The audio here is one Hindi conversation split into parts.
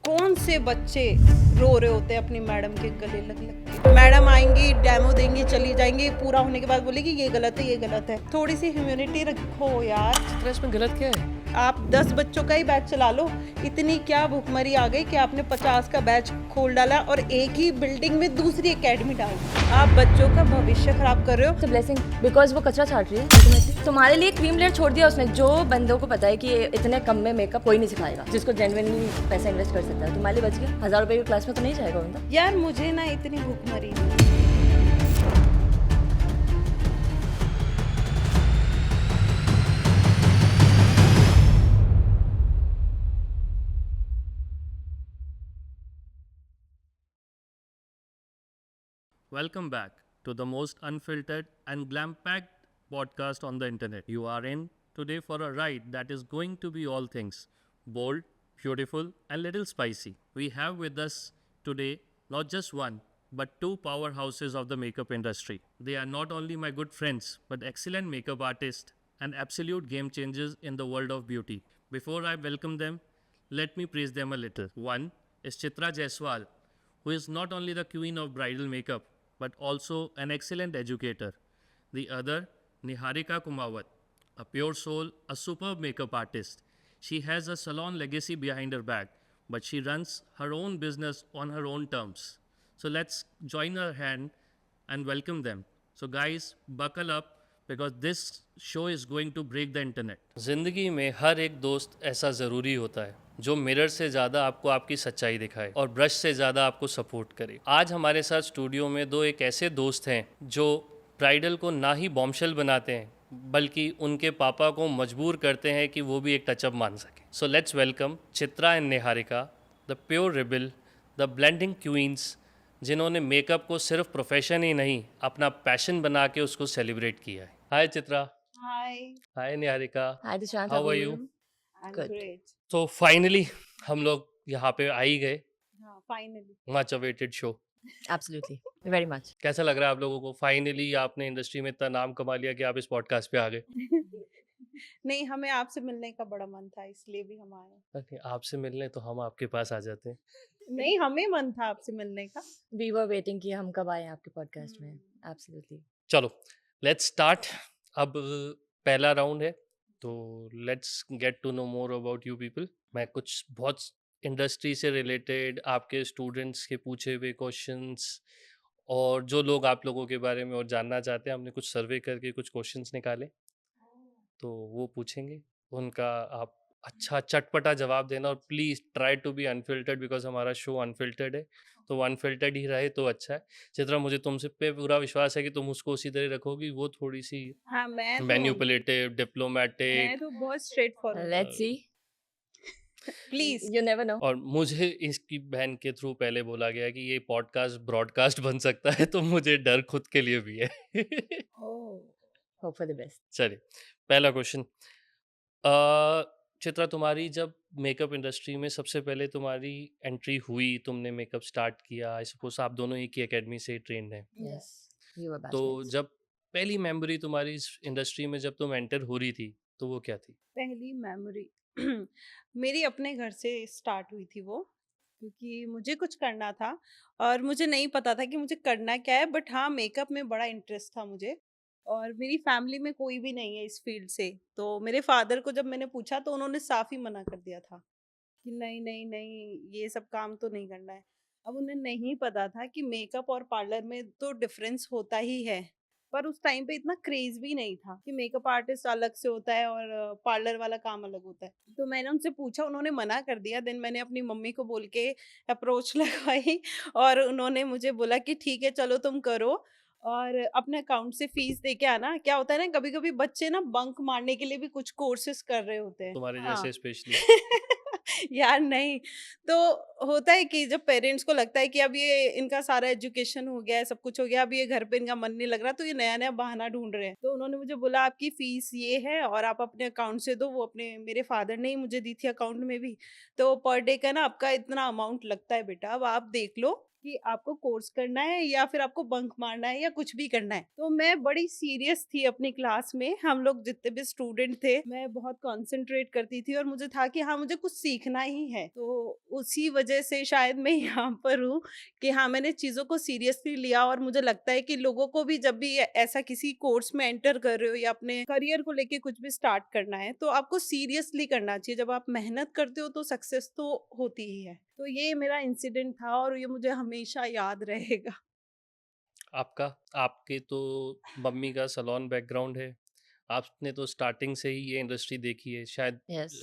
कौन से बच्चे रो रहे होते हैं अपनी मैडम के गले लग लग के। मैडम आएंगी, डेमो देंगी, चली जाएंगी, पूरा होने के बाद बोलेगी ये गलत है, ये गलत है। थोड़ी सी ह्यूमैनिटी रखो यार। चित्रा, इसमें गलत क्या है? आप 10 बच्चों का ही बैच चला लो। इतनी क्या भुखमरी आ गई कि आपने 50 का बैच खोल डाला और एक ही बिल्डिंग में दूसरी एकेडमी डाल दी। आप बच्चों का भविष्य खराब कर रहे हो। ब्लेसिंग बिकॉज वो कचरा छाट रही है ultimately। तुम्हारे लिए क्रीम लेयर छोड़ दिया उसने, जो बंदों को पता है कि इतने कम में मेकअप कोई नहीं सिखाएगा, जिसको जेन्युइनली पैसा इन्वेस्ट कर सकता है। तुम्हारे लिए बच गया। 1000 रुपए की क्लास में तो नहीं जाएगा बंदा। यार मुझे ना इतनी भुखमरी Welcome back to the most unfiltered and glam-packed podcast on the internet. You are in today for a ride that is going to be all things bold, beautiful, and little spicy. We have with us today not just one, but two powerhouses of the makeup industry. They are not only my good friends, but excellent makeup artists and absolute game changers in the world of beauty. Before I welcome them, let me praise them a little. One is Chitra Jaiswal, who is not only the queen of bridal makeup, but also an excellent educator. The other, Niharika Kumawat, a pure soul, a superb makeup artist. She has a salon legacy behind her back, but she runs her own business on her own terms. So let's join her hand and welcome them. So guys, buckle up because this show is going to break the internet. जिंदगी में हर एक दोस्त ऐसा ज़रूरी होता है जो मिरर से ज़्यादा आपको आपकी सच्चाई दिखाए और ब्रश से ज़्यादा आपको सपोर्ट करे। आज हमारे साथ स्टूडियो में दो एक ऐसे दोस्त हैं जो ब्राइडल को ना ही बॉम्बशेल बनाते हैं बल्कि उनके पापा को मजबूर करते हैं कि वो भी एक टचअप मान सके। So let's welcome Chitra and Niharika, the pure rebel, the blending queens, जिन्होंने मेकअप को सिर्फ प्रोफेशन ही नहीं अपना पैशन बना के उसको सेलिब्रेट किया है। Hi Chitra. Hi. Hi Niharika. Hi Dishant, how how are are you? you? I am Good. Great. तो फाइनली हम लोग यहाँ पे आ ही गए। हाँ finally. Much awaited show. Absolutely, very much. कैसा लग रहा है आप लोगों को? फाइनली आपने इंडस्ट्री में इतना नाम कमा लिया कि आप इस पॉडकास्ट पे आ गए। नहीं, हमें आपसे मिलने का बड़ा मन था, इसलिए भी हम आए। Okay, आपसे मिलने तो हम आपके पास आ जाते हैं। नहीं, हमें मन था आपसे मिलने का। We were waiting कि हम कब आए आपके podcast में। Absolutely. चलो लेट्स स्टार्ट। अब पहला राउंड है तो let's get to know more about you people. मैं कुछ बहुत इंडस्ट्री से रिलेटेड आपके स्टूडेंट्स के पूछे हुए क्वेश्चंस और जो लोग आप लोगों के बारे में और जानना चाहते हैं, हमने कुछ सर्वे करके कुछ क्वेश्चंस निकाले तो वो पूछेंगे। उनका आप अच्छा चटपटा जवाब देना और please try to be unfiltered because हमारा शो अनफिल्टर्ड है, तो वो अनफिल्टर्ड ही रहे तो अच्छा है। चित्रा, मुझे तुमसे पे पूरा विश्वास है कि तुम उसको उसी तरह रखोगी। वो थोड़ी सी हाँ, मैं मैन्युपुलेटिव, डिप्लोमेटिक तो बहुत straight forward. Let's see. Please. You never know. और मुझे इसकी बहन के थ्रू पहले बोला गया कि ये पॉडकास्ट ब्रॉडकास्ट बन सकता है, तो मुझे डर खुद के लिए भी है। Hope for the best. चलिए, पहला क्वेश्चन। चित्रा, तुम्हारी जब मेकअप इंडस्ट्री में सबसे पहले तुम्हारी एंट्री हुई, तुमने मेकअप स्टार्ट किया, आई सपोज आप दोनों एक ही एकेडमी से ट्रेंड हैं, Yes. You were तो batchmates. जब पहली मेमोरी तुम्हारी इस इंडस्ट्री में जब तुम एंटर हो रही थी तो वो क्या थी? पहली मेमोरी मेरी अपने घर से स्टार्ट हुई थी वो, क्योंकि मुझे कुछ करना था और मुझे नहीं पता था कि मुझे करना क्या है, बट हाँ मेकअप में बड़ा इंटरेस्ट था मुझे। और मेरी फैमिली में कोई भी नहीं है इस फील्ड से, तो मेरे फादर को जब मैंने पूछा तो उन्होंने साफ ही मना कर दिया था कि नहीं नहीं नहीं, ये सब काम तो नहीं करना है। अब उन्हें नहीं पता था कि मेकअप और पार्लर में तो डिफरेंस होता ही है, पर उस टाइम पे इतना क्रेज भी नहीं था कि मेकअप आर्टिस्ट अलग से होता है और पार्लर वाला काम अलग होता है। तो मैंने उनसे पूछा, उन्होंने मना कर दिया। देन मैंने अपनी मम्मी को बोल के अप्रोच लगवाई और उन्होंने मुझे बोला कि ठीक है चलो तुम करो और अपने अकाउंट से फीस दे के आना। क्या होता है ना, कभी कभी बच्चे ना बंक मारने के लिए भी कुछ कोर्सेज कर रहे होते हैं। तुम्हारे हाँ। जैसे स्पेशली। यार नहीं, तो होता है कि जब पेरेंट्स को लगता है कि अब ये इनका सारा एजुकेशन हो गया है, सब कुछ हो गया, अब ये घर पे इनका मन नहीं लग रहा, तो ये नया नया बहाना ढूंढ रहे हैं। तो उन्होंने मुझे बोला आपकी फीस ये है और आप अपने अकाउंट से दो। वो अपने मेरे फादर ने ही मुझे दी थी अकाउंट में भी। तो पर डे का ना आपका इतना अमाउंट लगता है बेटा, अब आप देख लो कि आपको कोर्स करना है या फिर आपको बंक मारना है या कुछ भी करना है। तो मैं बड़ी सीरियस थी अपनी क्लास में, हम लोग जितने भी स्टूडेंट थे, मैं बहुत कॉन्सेंट्रेट करती थी और मुझे था कि हाँ, मुझे कुछ सीखना ही है। तो उसी वजह से शायद मैं यहाँ पर हूँ कि हाँ, मैंने चीज़ों को सीरियसली लिया और मुझे लगता है कि लोगों को भी जब भी ऐसा किसी कोर्स में एंटर कर रहे हो या अपने करियर को लेके कुछ भी स्टार्ट करना है, तो आपको सीरियसली करना चाहिए। जब आप मेहनत करते हो तो सक्सेस तो होती ही है। तो ये मेरा इंसिडेंट था और ये मुझे हमेशा याद रहेगा। आपका आपके तो मम्मी का सलोन बैकग्राउंड है, आपने तो स्टार्टिंग से ही ये इंडस्ट्री देखी है शायद। यस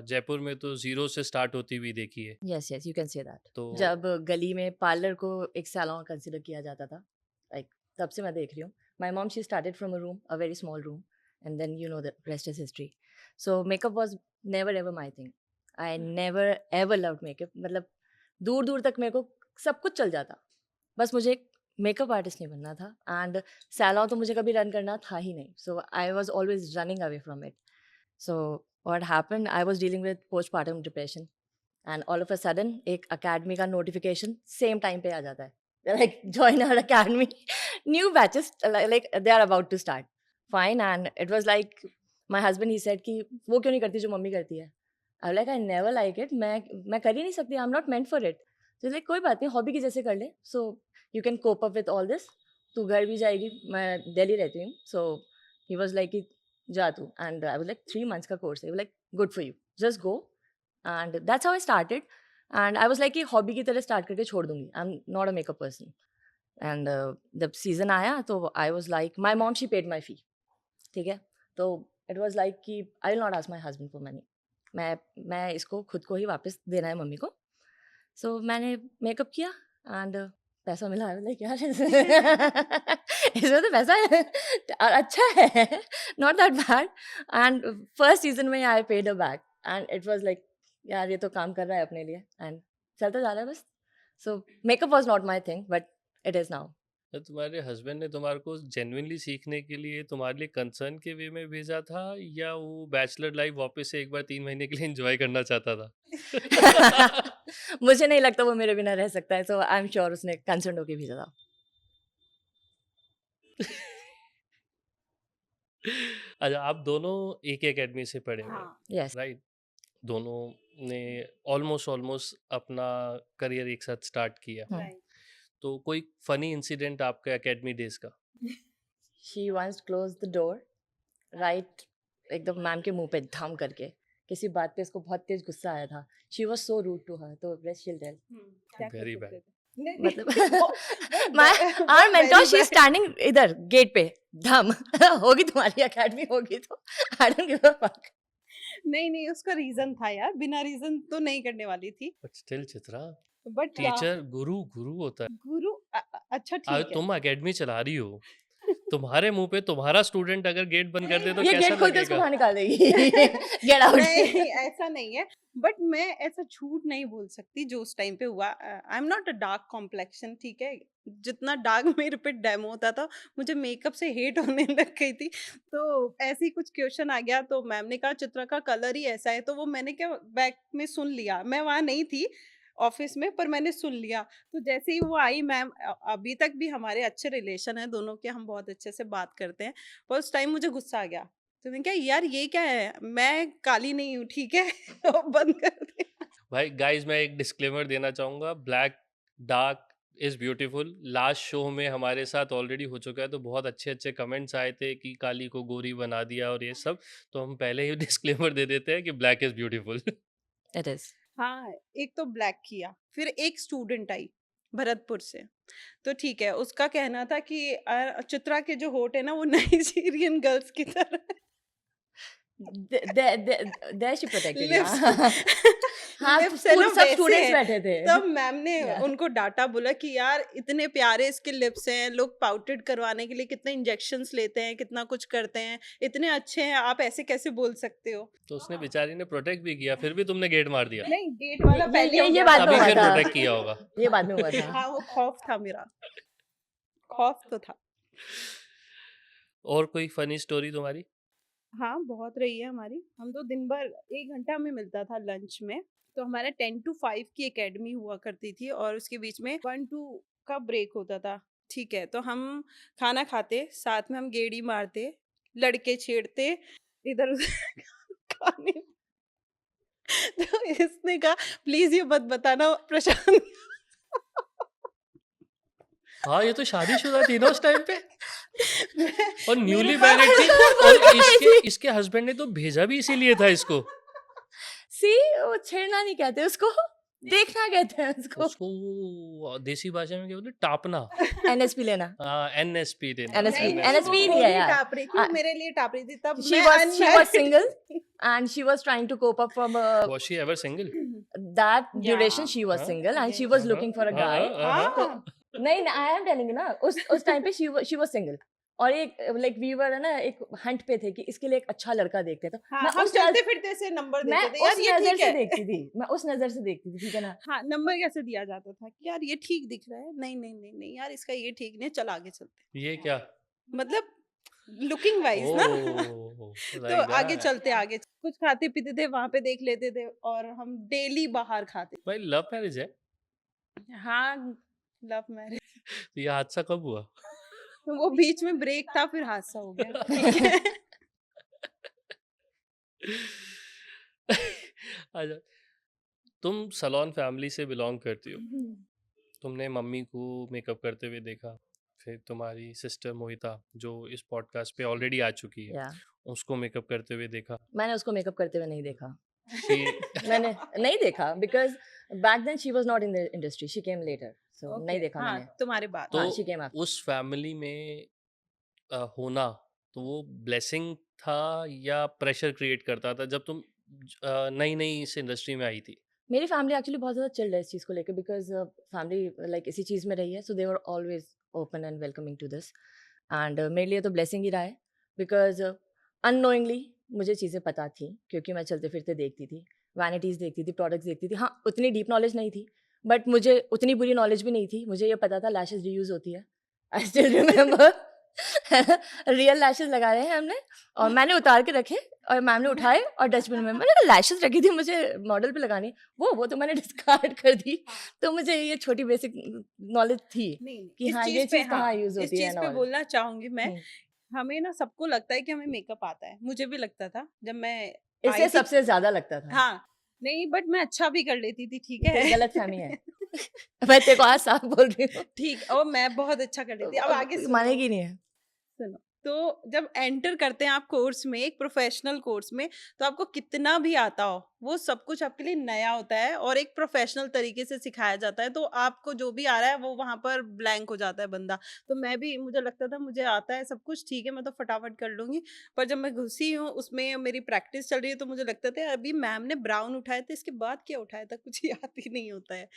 जयपुर में तो जीरो से स्टार्ट होती हुई देखी है। Yes yes, you can say that. तो जब गली में पार्लर को एक सैलून कंसिडर किया जाता था, लाइक तब से मैं देख रही हूँ। My mom she started from a room, a very small room, and then you know the rest is history. So makeup was never ever my thing. I never ever loved makeup. मतलब दूर दूर तक मेरे को सब कुछ चल जाता, बस मुझे एक मेकअप आर्टिस्ट नहीं बनना था। एंड सैलून तो मुझे कभी रन करना था ही नहीं, so I was always running away from it. So what happened, I was dealing with postpartum depression, and all of a sudden एक अकेडमी का नोटिफिकेशन सेम टाइम पे आ जाता है, like join our academy, new batches like they are about to start, fine. And it was like my husband he said कि वो क्यों नहीं करती जो मम्मी करती है। I like I never like it, मैं कर ही नहीं सकती, I am not meant for it. तो लाइक कोई बात नहीं, हॉबी की जैसे कर ले, so you can cope up with all this. तू घर भी जाएगी, मैं दिल्ली रहती हूँ, सो ही वाज लाइक कि जा तू। And I was like 3 months का कोर्स है, like good for you, just go. And that's how I started. And I was like कि हॉबी की तरह स्टार्ट करके छोड़ दूंगी, I am not a makeup person. And जब सीजन आया तो I was like my mom she paid my fee, ठीक है। तो इट वाज लाइक कि I will not ask my husband for money, मैं इसको खुद को ही वापस देना है मम्मी को। सो मैंने मेकअप किया एंड पैसा मिला। आई वाज लाइक यार इसमें तो पैसा है और अच्छा है, not that bad. And first season में I paid a back, and it was like यार ये तो काम कर रहा है अपने लिए, एंड चलता जा रहा है बस। सो makeup was not my thing, but it is now. तो तुम्हारे हस्बैंड ने तुम्हारे को जेन्युइनली सीखने के लिए तुम्हारे लिए कंसर्न के वे में भेजा था, या वो बैचलर लाइफ वापस से एक बार 3 महीने के लिए एंजॉय करना चाहता था? मुझे नहीं लगता वो मेरे बिना रह सकता है, सो आई एम श्योर उसने कंसर्न होके भेजा था। अच्छा, आप दोनों एक एकेडमी से पढ़े हुए हैं, हाँ। यस। राइट? दोनों ने ऑलमोस्ट ऑलमोस्ट अपना करियर एक साथ स्टार्ट किया। राइट। तो कोई फनी इंसिडेंट आपका एकेडमी डेज का? She once close the door, right, एकदम मैम के मुंह पे धम करके। किसी बात पे इसको बहुत तेज गुस्सा आया था। She was so rude to her, तो रेस्ट शील टेल। क्या कर Very सकते bad. थे? नहीं, मतलब वो माय वो our mentor very she is bad। Standing इधर गेट पे, धम होगी तुम्हारी एकेडमी होगी तो I don't give a fuck. नहीं, उसका रीज़न था यार, बिना रीज़न तो नहीं करने वाली थी। But still Chitra, but teacher गुरु गुरु होता है। गुरु अच्छा आज ठीक है। तुम एकेडमी चला रही हो, तुम्हारे मुंह पे तुम्हारा स्टूडेंट अगर गेट बंद कर दे तो ये कैसा गेट खोल के उसको लगेगा? बाहर निकाल देगी। Get out. नहीं, ऐसा नहीं है। बट मैं ऐसा झूठ नहीं बोल सकती जो उस टाइम पे हुआ। आई am not a dark complexion, ठीक है? जितना डार्क मेरे पे डेमो होता था, मुझे मेकअप से हेट होने लग गई थी। तो ऐसे ही कुछ क्वेश्चन आ गया तो मैम ने कहा चित्रा का कलर ही ऐसा है, तो वो मैंने क्या बैक में सुन लिया। मैं वहाँ नहीं थी ऑफिस में, पर मैंने सुन लिया। तो जैसे ही वो आई मैम, अभी तक भी हमारे अच्छे रिलेशन है दोनों के, हम बहुत अच्छे से बात करते हैं। पर उस टाइम मुझे गुस्सा आ गया, तो मैंने कहा यार ये क्या है, मैं काली नहीं हूँ, ठीक है? तो बंद कर दे। भाई गाइस, मैं एक डिस्क्लेमर देना चाहूँगा, black dark is beautiful. Last show में हमारे साथ ऑलरेडी हो चुका है, तो बहुत अच्छे अच्छे कमेंट्स आए थे कि काली को गोरी बना दिया और ये सब। तो हम पहले ही डिस्क्लेमर दे देते हैं कि black is beautiful. It is. हाँ, एक तो ब्लैक किया, फिर एक स्टूडेंट आई भरतपुर से। तो ठीक है, उसका कहना था कि चित्रा के जो होठ है ना वो नाइजीरियन गर्ल्स की तरह है। There she protected. लिप्स हाँ, लिप्स है ना सब वैसे स्टूडेंट्स है। बैठे थे। तब मैम ने Yeah. उनको डांटा, बोला कि यार इतने प्यारे इसके लिप्स हैं, लोग पाउटेड करवाने के लिए कितने इंजेक्शंस लेते हैं, कितना कुछ करते हैं, इतने अच्छे हैं, आप ऐसे कैसे बोल सकते हो? तो उसने बेचारी ने प्रोटेक्ट भी किया, फिर भी तुमने गेट मार दिया। नहीं, डेट वाला पहले हो ये गया बाद था। में अभी हुआ फिर था। प्रोटेक्ट किया होगा। ये बाद में हुआ था। हाँ, वो खौफ था मेरा, खौफ तो था। और कोई फनी स्टोरी तुम्हारी? हाँ, बहुत रही है हमारी। हम तो दिन भर 1 घंटा हमें मिलता था लंच में, तो हमारा 10 to 5 की एकेडमी हुआ करती थी और उसके बीच में 1 to का ब्रेक होता था। ठीक है, तो हम खाना खाते, साथ में हम गेड़ी मारते, लड़के छेड़ते इधर उधर खाने। तो इसने कहा प्लीज ये मत बताना प्रशांत। हाँ, ये तो शादीशुदा थी ना उस टाइम पे और मेरे न्यूली पास मैरिड थी बोल और रही इसके थी। इसके हस्बैंड ने तो भेजा भी इसीलिए था इसको। सी, वो छेड़ना नहीं कहते उसको, देखना कहते हैं उसको। उसको वो देसी भाषा में क्या बोलते, टापना। एनएसपी लेना। एनएसपी देना। NSP नहीं, NSP वो ही वो लिया नहीं यार। टाप रही थी, वो मेरे लिए टाप रही थी, तब she मैं was अनमैरिड single थी। and she was trying to cope up from Was she ever single? that Yeah, duration she was हाँ? single and she yes. was looking for a guy. तो हाँ, नहीं, I am telling you ना, उस टाइम पे she was single और एक like we were ना एक हंट पे थे कि इसके लिए एक अच्छा लड़का देखते हैं। तो हाँ, मैं हम उस चलते फिरते से नंबर मैं देते थे, यार उस ये नजर ठीक से है। देखती थी, मैं उस नजर से देखती थी, ठीक है ना। हाँ, नंबर कैसे दिया जाता था कि यार ये ठीक दिख रहा है, नहीं नहीं नहीं नहीं यार इसका ये ठीक नहीं है, चल आगे चलते। ये क्या? मतलब लुकिंग वाइज ना। ओह, तो like आगे that. चलते, आगे कुछ खाते पीते थे, वहां पे देख लेते थे और हम डेली बाहर खाते। भाई लव मैरिज है? हाँ, लव मैरिज। तो ये हादसा कब हुआ? तो वो बीच में ब्रेक था, फिर हादसा हो गया। ठीक है। अच्छा, तुम सलोन फैमिली से बिलोंग करती हो, तुमने मम्मी को मेकअप करते हुए देखा, फिर तुम्हारी सिस्टर मोहिता जो इस पॉडकास्ट पे ऑलरेडी आ चुकी है, या उसको मेकअप करते हुए देखा। मैंने उसको मेकअप करते हुए नहीं देखा। She मैंने नहीं देखा because back then she was not in the industry, she came later, so Okay, नहीं देखा हाँ, मैंने। तुम्हारे बाद। तो हाँ, she came after. उस फैमिली में होना तो वो ब्लेसिंग था या प्रेशर क्रिएट करता था जब तुम नई नई इस इंडस्ट्री में आई थी? मेरी फैमिली एक्चुअली बहुत ज़्यादा चिल्ड है इस चीज़ को लेकर बिकॉज फैमिली लाइक इसी चीज़ में रही है, so they were always open and welcoming to this and मेरे लिए तो ब्लेसिंग ही रहा है बिकॉज अननोइंगली मुझे चीज़ें पता थी क्योंकि मैं चलते फिरते देखती थी, वैनिटीज़ देखती थी, प्रोडक्ट्स देखती थी। हाँ, उतनी डीप नॉलेज नहीं थी बट मुझे उतनी बुरी नॉलेज भी नहीं थी। मुझे ये पता था लैशेज रीयूज़ होती है। I still remember real lashes लगा रहे हैं हमने और मैंने उतार के रखे और मैम ने उठाए और डस्टबिन में मैंने लैशेज रखी थी मुझे मॉडल पे लगानी, वो तो मैंने डिस्कार्ड कर दी। तो मुझे ये छोटी बेसिक नॉलेज थी नहीं, कि इस हाँ ये चीज पे, चीज़ कहाँ हाँ, यूज़ इस होती है चीज and पे all। बोलना चाहूंगी मैं। हम्म। हमें ना सबको लगता है कि हमें मेकअप आता है, मुझे भी लगता था जब मैं आई इससे थी। सबसे ज़्यादा लगता था। हाँ, नहीं बट मैं अच्छा भी कर लेती थी, ठीक तेरी है। गलतफहमी है। मैं तेरे को आज साफ बोल रही हूँ। ठीक, और मैं बहुत अच्छा कर लेती। अब आगे सुनो, मानेगी नहीं है। सुनो। तो जब एंटर करते हैं आप कोर्स में, एक प्रोफेशनल कोर्स में, तो आपको कितना भी आता हो, वो सब कुछ आपके लिए नया होता है और एक प्रोफेशनल तरीके से सिखाया जाता है। तो आपको जो भी आ रहा है वो वहां पर ब्लैंक हो जाता है बंदा। तो मैं भी, मुझे लगता था मुझे आता है सब कुछ, ठीक है मैं तो फटाफट कर लूंगी। पर जब मैं घुसी हूँ उसमें, मेरी प्रैक्टिस चल रही है, तो मुझे लगता था अभी मैम ने ब्राउन उठाया था, इसके बाद क्या उठाया था, कुछ याद ही नहीं होता है।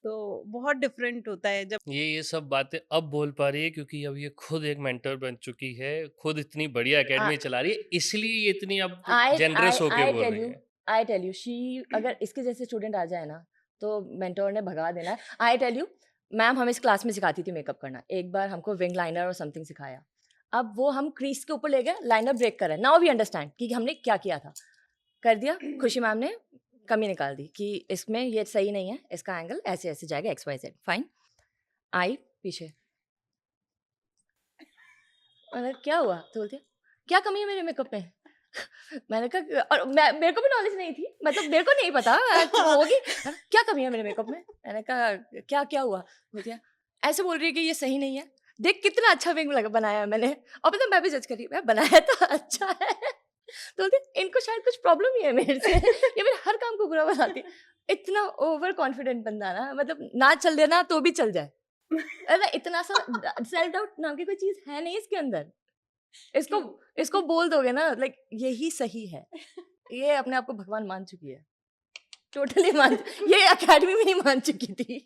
तो बहुत डिफरेंट होता है जब ये सब बातें अब बोल पा रही है क्योंकि अब ये खुद एक मेंटर बन चुकी है, खुद इतनी बढ़िया एकेडमी चला रही है, इसलिए ये इतनी अब जेनरस होके बोल रही है। आई टेल यू शी अगर इसके जैसे स्टूडेंट आ जाए ना तो मेंटोर ने भगा देना है। आई टेल यू, मैम हमें इस क्लास में सिखाती थी मेकअप करना। एक बार हमको विंग लाइनर और समथिंग सिखाया, अब वो हम क्रीज के ऊपर ले गए, लाइनर ब्रेक कर रहे हैं। नाउ वी अंडरस्टैंड कि हमने क्या किया था, कर दिया। खुशी मैम ने कमी निकाल दी कि इसमें ये सही नहीं है, इसका एंगल ऐसे ऐसे जाएगा, XYZ फाइन। आई पीछे, मैंने कहा, क्या हुआ? तो बोलती है, क्या कमी है मेरे मेकअप में? मैंने कहा, और मेरे को भी नॉलेज नहीं थी, मतलब मेरे को नहीं पता होगी क्या कमी है मेरे मेकअप में। मैंने कहा क्या क्या हुआ? बोलती है ऐसे बोल रही है कि ये सही नहीं है, देख कितना अच्छा विंग बनाया है मैंने। और पता मैं भी जज करी, मैं बनाया तो अच्छा है। तो बोलती है, इनको शायद कुछ प्रॉब्लम ही है मेरे से, ये मेरे हर काम को बुरा बनाती है। इतना ओवर कॉन्फिडेंट बंदा ना, मतलब ना चल देना तो भी चल जाए। अरे इतना सा सेल्फ डाउट नाम की कोई चीज है नहीं इसके अंदर। इसको इसको बोल दोगे ना लाइक यही सही है, ये अपने आप को भगवान मान चुकी है, टोटली मान। ये एकेडमी में नहीं मान चुकी थी,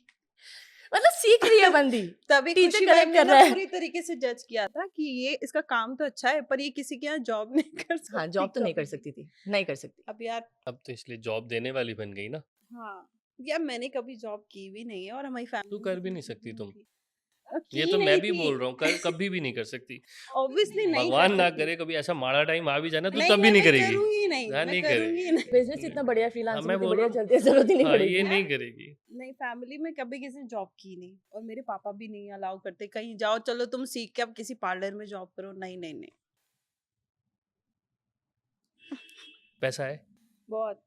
मतलब सीख रही है बंदी। तभी टीचर खुशी correct मैम ने कर ना रहा है। पूरी तरीके से जज किया था कि ये इसका काम तो अच्छा है पर ये किसी के यहाँ जॉब नहीं कर सकती। हाँ, जॉब तो नहीं कर कभी। सकती थी, नहीं कर सकती। अब यार, अब तो इसलिए जॉब देने वाली बन गई ना। हाँ यार, मैंने कभी जॉब की भी नहीं है और हमारी फैमिली तू कर भी नहीं सकती तुम। ये की तो मैं नहीं भी थी। बोल रहा हूँ, कभी भी नहीं कर सकती। ऑब्वियसली नहीं कर भगवान ना सकती। करे कभी ऐसा माड़ा टाइम आ भी जाए ना, तो नहीं, तब भी मैं नहीं मैं करेगी। करूँगी नहीं, हाँ, मैं नहीं करूँगी ही नहीं। बिजनेस इतना बढ़िया है, हाँ, फ्रीलांसिंग मैं इतनी बोल बढ़िया रहा हूँ। चलती है, जरूरत ही नहीं हाँ, पड़ेगी। ये नहीं करेगी। नहीं, फैमिली में कभी किसी ने जॉब की नहीं और मेरे पापा भी नहीं अलाउ करते, कहीं जाओ चलो तुम सीख के अब किसी पार्लर में जॉब करो, नहीं, नहीं, नहीं। पैसा है बहुत,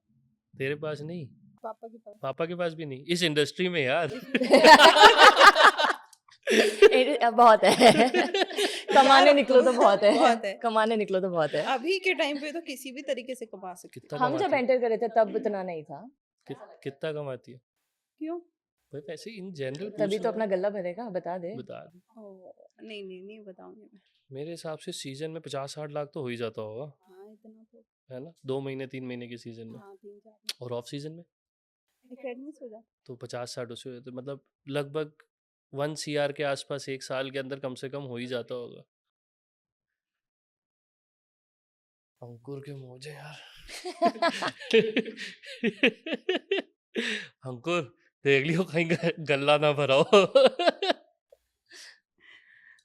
तेरे पास? नहीं, पापा के पास। पापा के पास भी नहीं, इस इंडस्ट्री में यार। बहुत है। कमाने यार, निकलो तो बहुत है। बहुत है। कमाने निकलो तो बहुत है। अभी के टाइम पे तो किसी भी तरीके से कमा सकते कितना हो। हम जब कमाती है? एंटर करे थे तब इतना नहीं था, कितना कमाती है क्यों? भाई? पैसे इन जनरल तभी पूछ तो रहा अपना हूँ। गल्ला भरेगा, बता दे। बता दे। ओह, नहीं, नहीं, नहीं बताऊंगी मैं। मेरे हिसाब से सीजन में 50-60 लाख तो हो ही जाता होगा, हाँ, इतना तो। है ना? 2 महीने 3 महीने के सीजन में, हाँ, 3-4 में। और ऑफ सीजन में एकेडमी से हो जाता। तो 50-60 उससे, तो मतलब लगभग 1 CR के आसपास एक साल के अंदर कम से कम हो ही जाता होगा। अंकुर के मोजे यार। अंकुर, देख लियो कहीं गल्ला ना भरा हो।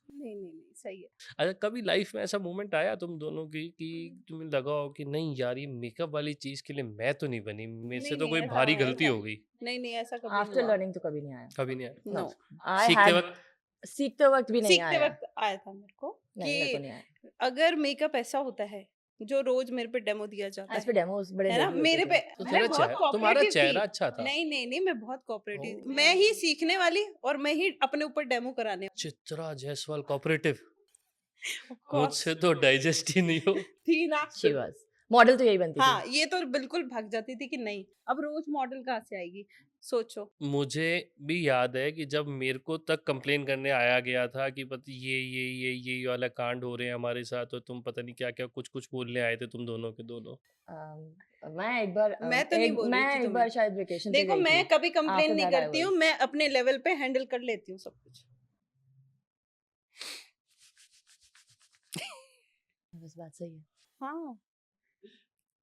नहीं, नहीं, नहीं, सही है। अच्छा, कभी लाइफ में ऐसा मोमेंट आया तुम दोनों की कि तुम्हें लगा हो कि नहीं यार, ये मेकअप वाली चीज के लिए मैं तो नहीं बनी, मेरे से नहीं, तो नहीं, कोई ऐसा भारी नहीं गलती हुआ। हो गई? नहीं, नहीं, ऐसा कभी नहीं आफ्टर हुआ। लर्निंग तो कभी नहीं आया। कभी नहीं आया? नो, आई सीखते हैड, वक्त? सीखते वक्त भी नहीं सीखते आया। वक्त आया था मेरे को नहीं, मेरे को कि नहीं आया। अगर मेकअप ऐसा होता है जो रोज मेरे पे डेमो दिया जाता इस पे है डेमोस बड़े है ना, हेवी होते मेरे थे। पे तो मैं तेरा बहुत तुम्हारा कोऑपरेटिव चेहरा थी। अच्छा था। नहीं, नहीं, नहीं, मैं बहुत कोऑपरेटिव ओह। मैं ही सीखने वाली और मैं ही अपने ऊपर डेमो कराने Chitra Jaiswal cooperative, Of course, मुझसे तो डाइजेस्ट ही नहीं हो। थी ना। शी वाज मॉडल तो यही बनती हाँ, थी। ये तो बिल्कुल भाग जाती थी कि नहीं, अब रोज मॉडल कहाँ से आएगी, सोचो। मुझे भी याद है कि जब मेरे को तक कंप्लेन करने आया गया था कि पता ये वाला कांड हो रहे हैं हमारे साथ, तो तुम पता नहीं क्या क्या कुछ कुछ बोलने आए थे तुम दोनों के दोनों। मैं एक बार मैं तो नहीं बोल रही थी एक तुम्हें। बार शायद वेकेशन पे देखो, गई मैं थी। कभी कंप्लेन After नहीं that I करती हूँ, was- मैं अपने लेवल पे हैंडल कर लेती हूँ सब कुछ। बस बात सही है। हाँ,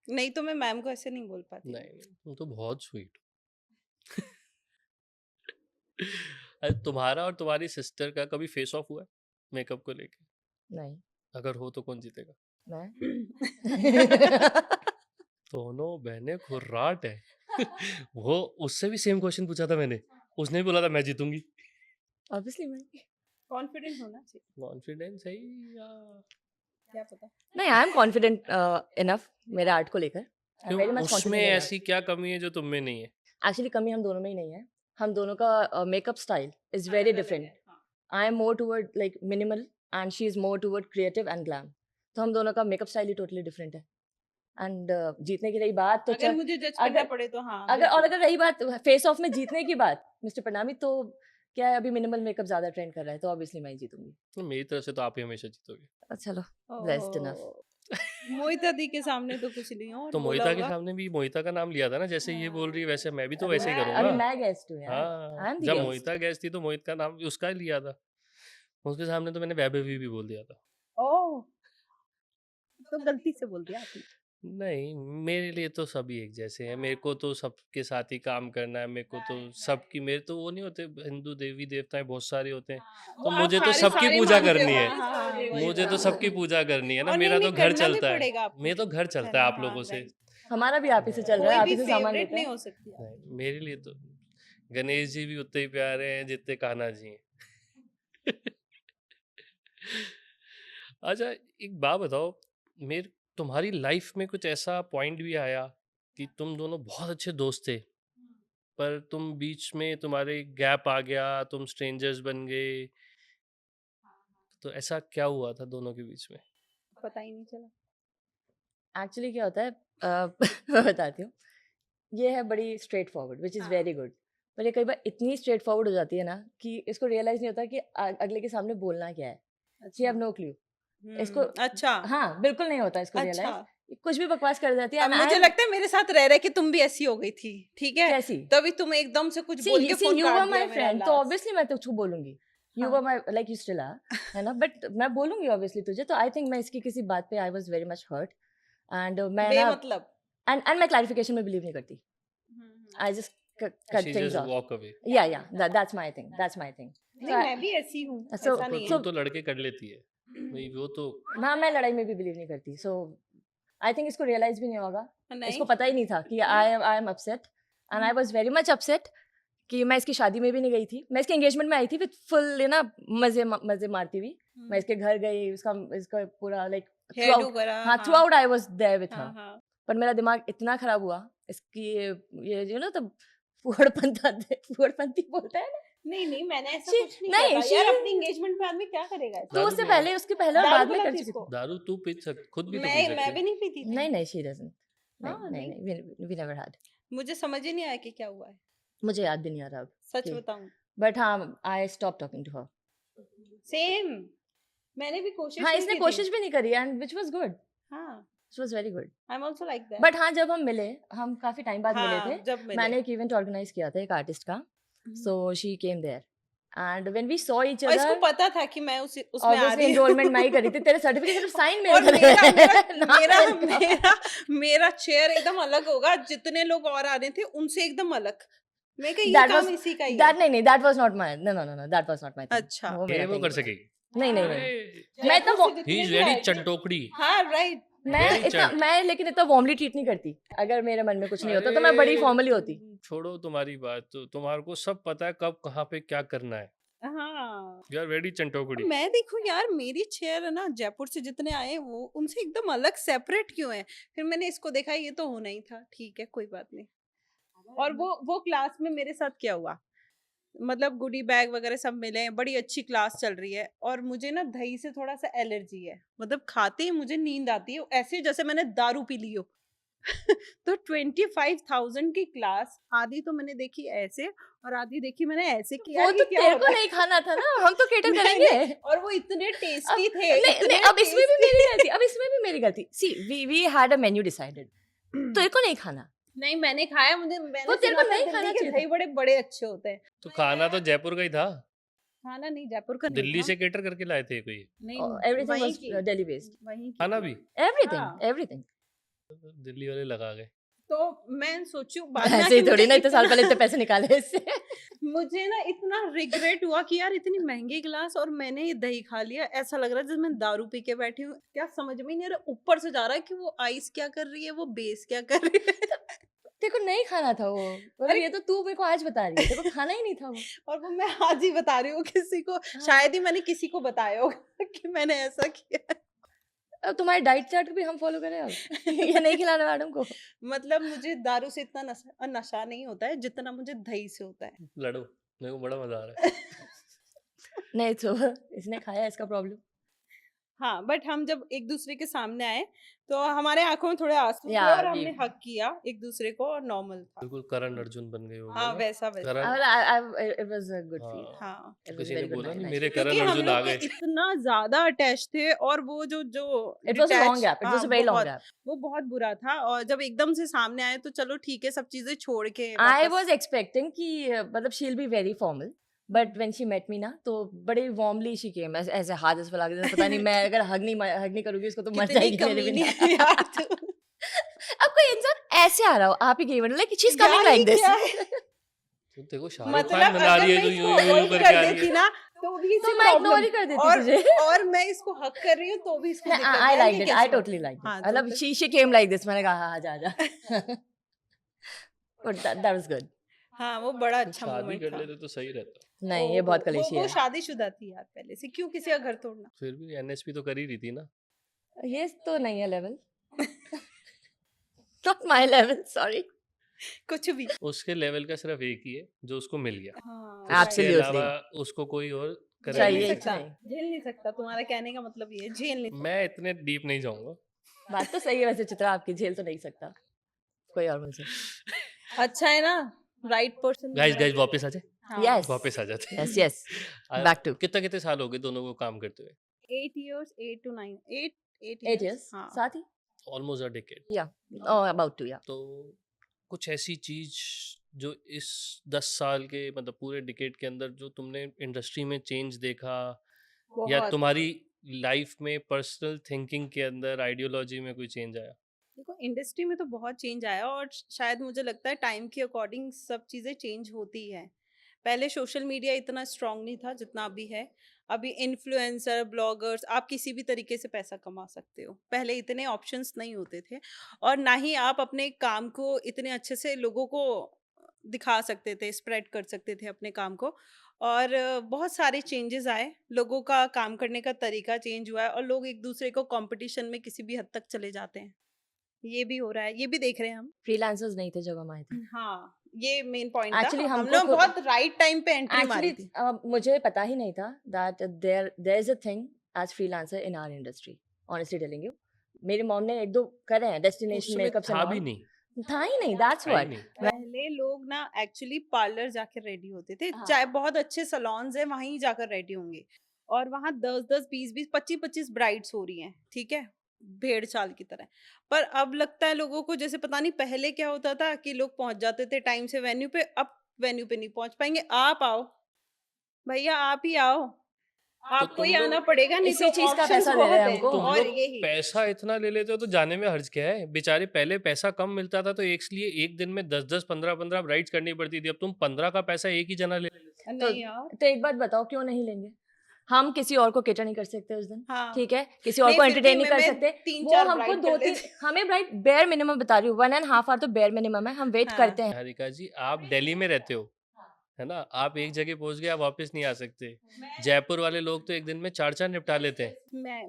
नहीं तो मैं मैम को ऐसे नहीं बोल पाती। नहीं, तुम तो बहुत स्वीट हो। अरे, तुम्हारा और तुम्हारी सिस्टर का कभी फेस ऑफ हुआ है मेकअप को लेके? नहीं, अगर हो तो कौन जीतेगा? मैं दोनों बहनें खुर्राट है। वो उससे भी सेम क्वेश्चन पूछा था मैंने, उसने भी बोला था मैं जीतूंगी। ऑब्वियसली मैं कॉन्फिडेंट होना चाहिए, कॉन्फिडेंस है या क्या पता। नहीं, आई एम कॉन्फिडेंट इनफ मेरे आर्ट को लेकर। आई एम क्यों? वेरी मच उसमें कॉन्फिडेंट इन ऐसी क्या कमी है जो तुम में नहीं है? एक्चुअली कमी हम दोनों में ही नहीं है। हम दोनों का makeup style is very different. I am more toward like minimal and she is more toward creative and glam. तो हम दोनों का मेकअप स्टाइल ही टोटली डिफरेंट है। एंड जीतने की रही बात तो अगर मुझे जज करना अगर पड़े तो हाँ, अगर और बिल्कुल। अगर रही बात फेस ऑफ में जीतने की बात मिस्टर प्रणामी, तो क्या है, अभी मिनिमल मेकअप ज्यादा ट्रेंड कर रहा है, तो ऑब्वियसली मैं ही जीतूंगी। मेरी तरफ से तो आप ही हमेशा जीतोगे। चलो, blessed enough. ओह, मोहिता दी के सामने तो कुछ नहीं और तो बोला मोहिता के होगा। सामने भी मोहिता का नाम लिया था ना, जैसे ये बोल रही है वैसे मैं भी तो अभी वैसे ही मैं करूंगा। गेस्ट हूँ यार। आई हाँ, एम द जब गेस्ट। मोहिता गेस्ट थी तो मोहित का नाम उसका ही लिया था। उसके सामने तो मैंने वैभवी भी बोल दिया था। ओह, तो गलती से बोल दिया आपने। नहीं, मेरे लिए तो सभी एक जैसे हैं। मेरे को तो सबके साथ ही काम करना है। मेरे को तो सबकी, मेरे तो वो नहीं होते हिंदू देवी देवताएं बहुत सारे होते हैं, वो तो आप मुझे तो सारे सबकी सारे पूजा मानते करनी हो। है। हाँ, हाँ, वही मुझे तो बात। सबकी पूजा करनी है ना। और मेरा नहीं, तो नहीं, घर करना भी चलता है। पड़ेगा आपको। मेरा तो घर चलता है आप लोगों हाँ, से। right। हमारा भी आप ही से चल रहा है, कोई आप भी ही से सामान फेवरेट लेते नहीं हैं। हो सकती आप। नहीं, मेरे लिए तो गणेश जी भी उतने ही प्यारे हैं जितने कान्हा जी हैं। अच्छा, एक बात बताओ, मेरे तुम्हारी लाइफ में कुछ ऐसा पॉइंट भी आया कि तुम दोनों बहुत अच्छे दोस्त थे, पर तुम बीच में तुम्हारे गैप आ गया, तुम स्ट्रेंजर्स बन गए, तो ऐसा क्या हुआ था दोनों के बीच में? पता ही नहीं चला। एक्चुअली क्या होता है, मैं बताती हूँ। ये है बड़ी straight forward which is very good, पर ये कई बार इतनी स्ट्रेट फॉरवर्ड हो जाती है ना कि इसको रियलाइज नहीं होता कि अगले के सामने बोलना क्या है। शी हैव नो क्लू इसको। अच्छा, हाँ, बिल्कुल नहीं होता इसको अच्छा। रियलाइज, कुछ भी बकवास कर जाती है। अब and मुझे I'm- लगता है मेरे साथ रह रहे कि तुम भी ऐसी हो गई थी, ठीक है? कैसी? तभी तुम एकदम से कुछ See, बोल के फोन you काट were my दिया मेरा friend, तो last। ऑब्वियसली मैं तुझको बोलूंगी। You हाँ। were my, like you still are, है ना? बट मैं बोलूंगी ऑब्वियसली तुझे। तो आई थिंक मैं इसकी किसी बात पे I was very much hurt and मैं ना बेमतलब। एंड मैं क्लैरिफिकेशन में बिलीव नहीं करती। I just cut She things just of. walk away. Yeah, that's my thing, that's my thing. नहीं मैं भी ऐसी हूँ, So- ऐसा नहीं तुम है। तो लड़के कर लेती है भाई, वो तो हाँ, मैं लड़ाई में भी बिलीव नहीं करती, सो आई थिंक इसको रियलाइज भी नहीं होगा, इसको नहीं पता ही नहीं था कि I am upset, and I was very much upset कि मैं इसकी शादी में भी नहीं गई थी, मैं इसके एंगेजमेंट में आई थी विद फुल ना मजे मारती हुई, मैं इसके घर गई, इसका पूरा लाइक हेयर डू करा। हाँ throughout I was there with हाँ हर, हाँ पर मेरा दिमाग इतना खराब हुआ इसकी ये यू नो तब फुहड़पंथी बोलते हैं ना, नहीं नहीं मैंने ऐसा She- कुछ नहीं नहीं, किया था। she- यार अपनी एंगेजमेंट पे आदमी क्या करेगा ऐसा? तो दारू उससे में- पहले उसके पहले और दारू बाद में पिला कर थी चुकी इसको? दारू तू पी सक खुद भी तो पी मैं सकती भी है। नहीं पीती थी। थी। नहीं शी डजंट, हाँ, नहीं नहीं। नहीं वी नेवर हैड, मुझे समझ ही नहीं आया कि क्या हुआ है, मुझे याद भी नहीं आ रहा अब, सच कि- बताऊं। बट हाँ I stop talking to her, same मैंने भी कोशिश हाँ नहीं इसने की कोशिश थी। भी नहीं करी एंड विच वाज गुड, हाँ it was very good, I am also like that. But हाँ जब हम मिले, हम काफी टाइम बाद मिले थे, जब मिले मैंने एक इवेंट ऑर्गेनाइज किया था एक आर्टिस्ट का, so she came there and when we saw each और इसको अदर, पता था कि मैं उसमें आ ऑब्वियसली रही हूँ। एनरोलमेंट मैं ही करी थी, तेरे सर्टिफिकेट सिर्फ साइन मेरे और को मेरा लगे मेरा हैं, ना मेरा मेरे को। मेरा मेरा चेयर एकदम अलग होगा, जितने लोग और आ रहे थे उनसे एकदम अलग। मैं कहा ये That काम was- इसी का ही है। That नहीं that was not my, no that was not my thing, अच्छा। वो ये मेरा वो thing कर नहीं था। सकेगी। नहीं नहीं नहीं मैं इतना जयपुर से ही जितने इज भी वेरी आए थे- चंटोकड़ी। हाँ राइट। मैं Very इतना chill. मैं लेकिन इतना वार्मली ट्रीट नहीं करती, अगर मेरे मन में कुछ नहीं होता तो मैं बड़ी अरे, फॉर्मली होती, छोड़ो तुम्हारी बात, तो तुम्हारे को सब पता है कब कहाँ पे क्या करना है। हाँ यू आर वेरी चंटोकड़ी। मैं देखूं यार मेरी चेयर है ना, जयपुर से जितने आए हैं, वो उनसे एकदम अलग सेपरेट क्यों है? फिर मैंने इसको देखा, ये तो होना ही था, ठीक है कोई बात नहीं। और वो क्लास में मेरे साथ क्या हुआ, मतलब गुडी बैग वगैरह सब मिले हैं, बड़ी अच्छी क्लास चल रही है, और मुझे ना दही से थोड़ा सा एलर्जी है, मतलब खाते ही मुझे नींद आती है ऐसे जैसे मैंने दारू पी ली हो। तो 25,000 की क्लास, आधी तो मैंने देखी ऐसे और आधी देखी मैंने ऐसे कि वो यार तो ये क्या तेरे हो को रहा है? नहीं खाना था ना, हम तो केटर नहीं, करेंगे। नहीं, और वो इतने टेस्टी थे, नहीं इतने नहीं अब इसमें भी tasty। मेरी गलती, अब इसमें भी मेरी गलती, see we had a menu decided, तेरे को नहीं खाना, नहीं मैंने खाया, मैंने वो तेरे सुना को था नहीं दिल्ली खाना के चाहिए दही बड़े बड़े अच्छे होते हैं। तो खाना तो जयपुर का ही था, खाना नहीं जयपुर का नहीं दिल्ली था। से केटर करके लाए थे कोई। नहीं एवरीथिंग वहीं वाज की- दिल्ली बेस्ड, वहीं की खाना थी। भी एवरीथिंग हाँ। एवरीथिंग, दिल्ली वाले लगा गए। तो मैं सोचू बाद में ऐसे ही आके थोड़ी मुझे ना इतने साल इतना- पहले इतने पैसे निकाले इससे। मुझे ना इतना रिग्रेट हुआ कि यार इतनी महंगी क्लास और मैंने ये दही खा लिया, ऐसा लग रहा है जैसे मैं दारू पी के बैठी हूँ, क्या समझ में ही नहीं आ रहा, ऊपर से जा रहा है कि वो आइस क्या कर रही है, वो बेस क्या कर रही है। तेरे को नहीं खाना था वो, मतलब अरे- ये तो तू मेरे को आज बता रही है, तेरे को खाना ही नहीं था वो। और वो मैं आज ही बता रही हूँ किसी को, शायद ही मैंने किसी को बताया होगा कि मैंने ऐसा किया। अब तुम्हारे डाइट चार्ट भी हम फॉलो करें अब, ये नहीं खिलाना मैडम को। मतलब मुझे दारू से इतना नशा नहीं होता है जितना मुझे दही से होता है। लड़ो, मेरे को बड़ा मजा आ रहा है। नहीं तो इसने खाया, इसका प्रॉब्लम। हाँ बट हम जब एक दूसरे के सामने आए तो हमारे आंखों में थोड़े आंसू थे Yeah, और we- हमने हक किया एक दूसरे को और नॉर्मल था। बिल्कुल करण अर्जुन बन गए हो हाँ वैसा वैसा। करण। It was a good feel. हाँ It was किसी ने very good बोला night, नहीं nice मेरे feel. करण क्योंकि हम अर्जुन आ लोग गए। इतना ज्यादा अटैच थे और वो जो It was a long detached- gap. It was हाँ, a very long बहुत- gap. वो बहुत बुरा था और जब एकदम से सामने आए तो चलो ठीक है सब चीजें छोड़ के I वापस- was expecting कि मतलब she'll be very formal, but when she met me ना तो बड़े warmly she came, ऐसे हाथ ऐसे फैला के, जैसे पता नहीं मैं अगर हग नहीं करूँगी इसको तो मर कितनी जाएगी मेरे कमीनी बिना। है यार तू। अब कोई इंसान ऐसे आ रहा हो आप ही के इवेंट, like she's coming यार like ये this. क्या है? तो देखो शाहरुख मतलब खान बना अगर रही है मैं तो इसको यूं यूं avoid करके कर आ रही देती है। ना तो भी तो इसे मैं problem- ignore ही कर देती और तुझे। और मैं इसको हक कर रही हूँ तो भी इसको दिक्कत I है, liked ये it. कैसी I बात totally है? liked it. हाँ, तो मतलब फिर- she came like this. मैंने कहा हाँ जा। But that was good. हाँ वो बड़ा तुम अच्छा शादी मोमेंट कर था। लेते तो सही रहता। नहीं ये बहुत कलेशी वो है। शादीशुदा थी यार पहले से, क्यों किसी का घर तोड़ना। फिर भी एनएसपी तो कर ही रही थी ना। ये तो नहीं है level. Not my level, sorry. कुछ भी। उसके लेवल का सिर्फ एक ही है जो उसको मिल गया। हाँ, उसके Absolutely. अलावा उसको कोई और कर झेल चाहिए नहीं नहीं ही सकता, नहीं। झेल नहीं सकता, तुम्हारा कहने का मतलब ये है, झेल नहीं सकता। मैं इतने डीप नहीं जाऊंगा। बात तो सही है वैसे चित्रा आपकी, झेल तो नहीं सकता कोई और मुझसे। अच्छा है ना, राइट पर्सन। गाइस वापस आ जाए। Yes. वापस आ जाते हैं। Yes, yes. Back to कितने साल हो गए दोनों को काम करते हुए? 8 years, 8 to 9, 8 8 years. हाँ। साथ ही? Almost a decade. Yeah. Oh, about to, yeah. तो कुछ ऐसी चीज जो इस 10 साल के मतलब पूरे डिकेड के अंदर जो तुमने इंडस्ट्री में चेंज देखा या बहुत। तुम्हारी लाइफ में पर्सनल थिंकिंग के अंदर आइडियोलॉजी में कोई चेंज आया? देखो इंडस्ट्री में तो बहुत चेंज आया और शायद मुझे लगता है टाइम के अकॉर्डिंग सब चीज़ें चेंज होती हैं। पहले सोशल मीडिया इतना स्ट्रांग नहीं था जितना अभी है। अभी इन्फ्लुएंसर, ब्लॉगर्स, आप किसी भी तरीके से पैसा कमा सकते हो। पहले इतने ऑप्शंस नहीं होते थे और ना ही आप अपने काम को इतने अच्छे से लोगों को दिखा सकते थे, स्प्रेड कर सकते थे अपने काम को। और बहुत सारे चेंजेस आए, लोगों का काम करने का तरीका चेंज हुआ है और लोग एक दूसरे को कंपटीशन में किसी भी हद तक चले जाते हैं। ये भी हो रहा है, ये भी देख रहे हैं हम। फ्रीलांसर्स नहीं थे जब हम आए थे। हाँ, ये मेन पॉइंट था। एक्चुअली हम हमको लोग बहुत राइट टाइम पे एंट्री मारी एक्चुअली थी। मुझे पता ही नहीं था that there is a thing as freelancer in our industry, honestly telling you. मेरी मॉम ने एक दो करे हैं डेस्टिनेशन उसमें मेकअप था भी एंड नहीं, था ही नहीं, दैट्स था ही व्हाट। नहीं। पहले लोग ना एक्चुअली पार्लर जाकर रेडी होते थे, हाँ। चाहे बहुत अच्छे सलॉन्स हैं वहीं जाकर रेडी होंगे और वहां 10-10, 20-20, 25-25 ब्राइड्स हो रही हैं, ठीक है, भेड़ चाल की तरह। पर अब लगता है लोगों को जैसे पता नहीं पहले क्या होता था कि लोग पहुंच जाते थे टाइम से वेन्यू पे, अब वेन्यू पे नहीं पहुंच पाएंगे। आप आओ भैया, आप ही आओ, तो आपको तुम ही आना लोग पड़ेगा, नहीं इसी तो चीज का ऑप्शंस पैसा दे रहे बहुत हैं हैं। हमको। तुम और लोग यही पैसा इतना ले लेते हो तो जाने में हर्ज क्या है? बेचारे पहले पैसा कम मिलता था तो इसलिए एक दिन में 10-10, 15-15 ब्राइड्स करनी पड़ती थी। अब तुम 15 का पैसा एक ही जना ले लेते हो। नहीं यार। तो एक बात बताओ, क्यों नहीं लेंगे? हम किसी और को केटर नहीं कर सकते उस दिन, हाँ। ठीक है, किसी और नहीं, को फिर भी एंटरटेन नहीं कर मैं सकते। 3-4 वो हमको ब्राइड कर 2-3 लेती। हमें ब्राइड बेयर मिनिमम बता रही हूँ, 1.5 आवर तो बेयर मिनिमम है, हम वेट हाँ। करते हैं। निहारिका जी, आप दिल्ली में रहते हो, है ना? आप एक जगह पहुंच गए, आप वापस नहीं आ सकते। जयपुर वाले लोग तो एक दिन में 4-4 निपटा लेते हैं।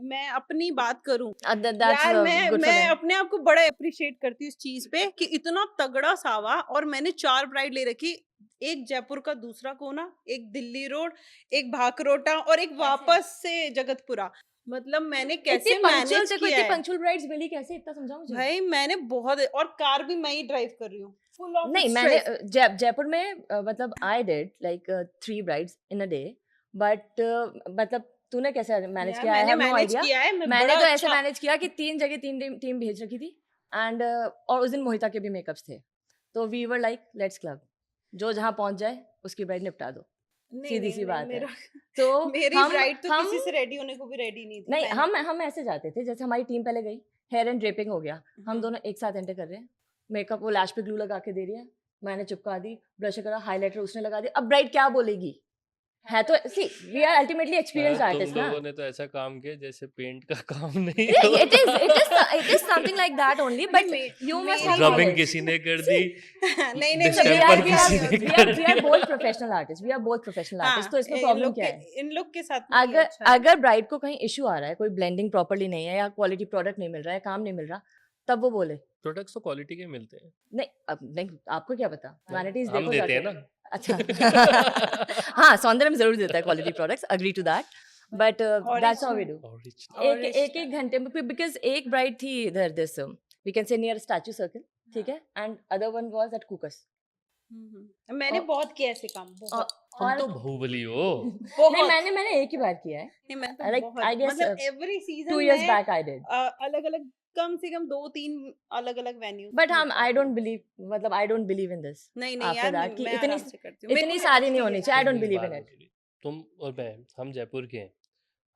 मैं अपनी बात करूं दैट्स यार, गुड फॉर मैं देम। अपने आप को बड़ा अप्रिशिएट करती हूँ इस चीज पे कि इतना तगड़ा सावा, और मैंने 4 ब्राइड ले रखी, एक जयपुर का दूसरा कोना, एक दिल्ली रोड, एक भाकरोटा और एक वापस से जगतपुरा। मतलब मैंने इतनी कैसे पंक्चुअल मैनेज देखो, किया इतनी है पंक्चुअल ब्राइड्स मिली कैसे, इतना समझाओ मुझे। भाई, मैंने बहुत, और कार भी मैं ही ड्राइव कर रही हूँ, फुल ऑफ नहीं, मैंने स्ट्रेस। जयपुर में मतलब I did like 3 brides in a day, but मतलब तूने कैसे मैनेज यार किया? आई मैंने हैव नो मैनेज आइडिया। किया है, मैं मैंने बड़ा तो ऐसे अच्छा। मैनेज किया कि 3 जगह 3 टीम भेज रखी थी एंड और उस दिन मोहिता के भी मेकअप्स थे, तो we were like let's club, जो जहाँ पहुंच जाए उसकी ब्राइड निपटा दो, नहीं सीधी नहीं सी नहीं, बात है। मेरा तो मेरी हम ब्राइड तो हम किसी से रेडी होने को भी रेडी नहीं थी। नहीं, मैंने हम ऐसे जाते थे, जैसे हमारी टीम पहले गई, हेयर एंड ड्रेपिंग हो गया, हम हम्म, दोनों एक साथ एंटर कर रहे हैं, मेकअप वो लैश पे ग्लू लगा के दे रही है, मैंने चिपका दी, ब्लश करा, हाइलाइटर उसने लगा दी, अब ब्राइड क्या बोलेगी? है तो सी वी आर अल्टीमेटली एक्सपीरियंस्ड तुम आर्टिस्ट ना। लोगों ने तो ऐसा काम किया जैसे पेंट का काम नहीं Yeah, हो। it is something like that only, but नहीं, you must मेरी- have रबिंग knowledge. किसी ने कर दी, नहीं नहीं So we Distemper are we किसी are ने we कर are we are दिया। both professional artists. We are both professional artists. तो इसमें प्रॉब्लम क्या है? इन लोग के साथ नहीं अगर अच्छा है। अगर ब्राइड को कहीं इशू आ रहा है, कोई ब्लेंडिंग प्रॉपर्ली नहीं है या क्वालिटी प्रोडक्ट नहीं मिल रहा है, काम नहीं मिल रहा, तब वो बोले प्रोडक्ट्स तो क्वालिटी के मिलते हैं, नहीं, अब नहीं, आपको क्या पता, वैनिटीज हम देखो देते हैं जाके। ना। अच्छा हाँ, सौंदर्य में जरूर देता है quality products, agree to that, but that's how we do. Original। एक घंटे में, बिकॉज एक ब्राइड थी इधर, this we can say near Statue Circle, ठीक है, and other one was at Kukas. मैंने और- बहुत किया ऐसे काम, बहुत तुम और तो बाहुबली हो। नहीं, मैंने एक ही बार किया है, नहीं, मैं तो like, बहुत, I guess, मतलब एवरी 2 सीजन years में back I did, अलग अलग, कम से कम 2-3 अलग अलग venue. but I don't believe, मतलब I don't believe in this. नहीं नहीं after यार, that कि मैं इतनी- आराम से करती हूँ, मेरे इतनी को सारी नहीं अच्छी होनी है। चाहिए, I don't मेरी believe बात in it. सुनिए। तुम और मैं, हम जयपुर के हैं,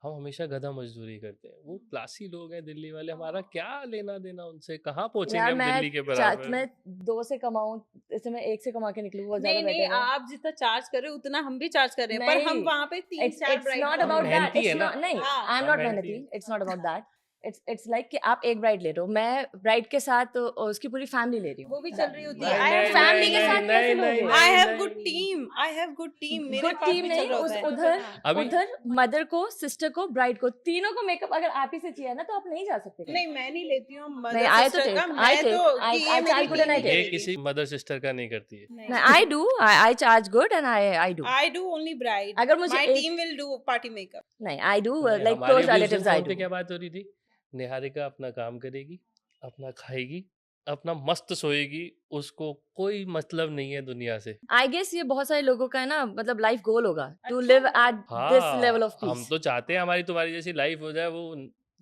हम हमेशा गधा मजदूरी करते हैं। वो क्लासी लोग हैं दिल्ली वाले, हमारा क्या लेना देना उनसे? कहाँ पहुंचेंगे यार हम दिल्ली के बराबर? मैं 2 से कमाऊं, इससे मैं 1 से कमा के निकलूं, वो नहीं ज्यादा नहीं, बेटर है। आप जितना चार्ज कर रहे हो उतना हम भी चार्ज कर रहे हैं, पर हम नहीं, वहाँ पे 3-4 it's ब्राइड not हम about that, मेहनती है it's ना। not, नहीं, हाँ, I'm हम not मेहनती मेहनती, हैं। it's not about that, it's like कि आप एक ब्राइड ले रहे हो, मैं ब्राइड के साथ उसकी पूरी फैमिली ले रही हूँ, वो भी चल रही होती है। नहीं, I have नहीं, family नहीं, के साथ नहीं, कैसे नहीं, लोगे? नहीं, I have नहीं, good नहीं। team, I have good team, मेरे गुड पास टीम भी नहीं, चल रहा होता है। उधर हाँ। अभी- उधर मदर को, सिस्टर को, ब्राइड को, तीनों को मेकअप अगर आप ही से चाहिए ना, तो आप नहीं जा सकते कहीं। नहीं, मैं नहीं लेती हूँ नहीं, mother I तो sister take, का, I मैं take, तो I कि ये charge मेरी good and I team he take. ये करेगी। किसी मदर सिस्टर का नहीं करती है। नहीं, नहीं, I charge good and I do. I do only bride. अगर मुझे My एक- team will do party makeup. नहीं, I do नहीं, like हमारी close अभी उस दिन relatives I फोन पे do. क्या बात हो रही थी? निहारिका अपना काम करेगी, अपना खाएगी, अपना मस्त सोएगी, उसको कोई मतलब नहीं है दुनिया से। I guess ये बहुत सारे लोगों का है ना, मतलब लाइफ गोल होगा to अच्छा live होगा। at this level of हम peace. तो चाहते हैं हमारी तुम्हारी जैसी लाइफ हो जाए, वो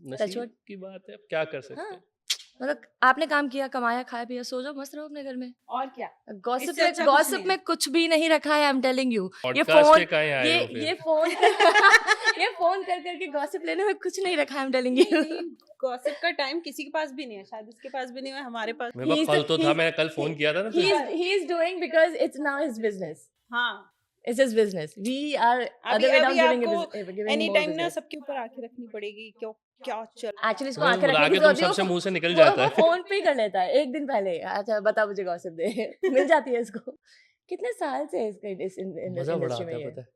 नसीब wood. की बात है, अब क्या कर सकते हाँ। हैं। मतलब आपने काम किया, कमाया, खाया पिया, सो जाओ, मस्त रहो अपने घर में। और क्या? गॉसिप इससे में अच्छा कुछ गॉसिप नहीं में है। कुछ भी नहीं रखा है, आई एम टेलिंग यू। ये पॉडकास्ट फोन पे कहीं आए हो फिर? ये फोन ये फोन कर करके गॉसिप लेने में कुछ नहीं रखा है, I am telling you. Gossip का टाइम किसी के पास भी नहीं है, शायद इसके पास भी नहीं है, हमारे पास। मेरे पास He's- कल तो था, he's- मैंने कल फोन किया था ना he तुझे। is doing because it's now his business. हाँ, It's just business. We are अभी other way अभी down giving आपको giving एनी more टाइम ना business. सबके ऊपर आंखें रखनी पड़ेगी, क्यों क्या चल Actually इसको वो आंखें बुला रखने की के जरूरत तुम नहीं है, सबसे मुंह से निकल वो जाता वो है। फोन पे ही कर लेता है एक दिन पहले। अच्छा बता मुझे गॉसिप दे मिल जाती है इसको। कितने साल से है इसका इस मजा बड़ा इंडस्ट्री में आता है, ये। पता है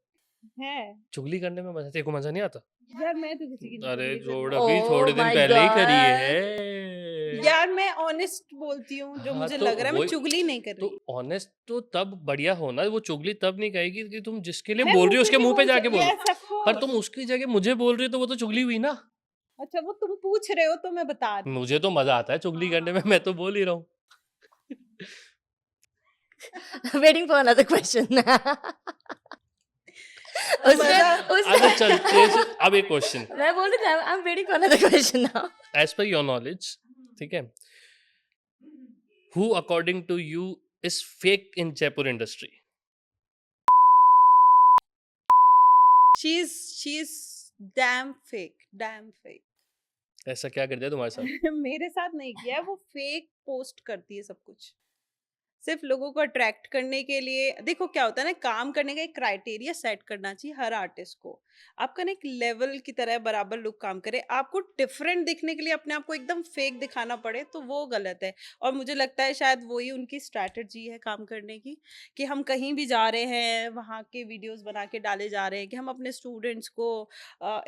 है। चुगली करने में। मजा, तेरे को मजा नहीं आता? यार मैं तो किसी की नहीं अरे चुगली छोड़, करती। अभी Oh थोड़े दिन my पहले ही करी God. है। यार मैं ऑनेस्ट बोलती हूँ, जो हाँ मुझे तो लग रहा है, मैं वो चुगली नहीं कर तो रही। ऑनेस्ट तो तब बढ़िया होना, वो चुगली तब नहीं कहेगी कि तुम जिसके लिए मैं बोल मुंह रही हो पे उसके भी मुंह पे बोल जाके बोलो। यस ऑफ पर तुम कोर्स। उसकी जगह मुझे बोल रही हो तो वो तो चुगली हुई ना। अच्छा वो तुम पूछ रहे हो तो मैं बता रही मुझे तो मजा आता है चुगली करने में, मैं तो बोल ही रहा हूँ। Waiting for another question. हूँ। उसने मजा अच्छा चल, तेरे से अब एक क्वेश्चन। मैं बोल रही थी I'm waiting for another question now. As per your knowledge, ठीक है, who according to you is fake in Jaipur industry? she's damn fake. ऐसा क्या कर दिया तुम्हारे साथ? मेरे साथ नहीं किया है, वो फेक पोस्ट करती है सब कुछ, सिर्फ लोगों को अट्रैक्ट करने के लिए। देखो क्या होता है ना, काम करने का एक क्राइटेरिया सेट करना चाहिए हर आर्टिस्ट को। आपका ना एक लेवल की तरह बराबर लोग काम करे, आपको डिफरेंट दिखने के लिए अपने आप को एकदम फेक दिखाना पड़े तो वो गलत है। और मुझे लगता है शायद वही उनकी स्ट्रैटेजी है काम करने की, कि हम कहीं भी जा रहे हैं वहाँ के वीडियोस बना के डाले जा रहे हैं, कि हम अपने स्टूडेंट्स को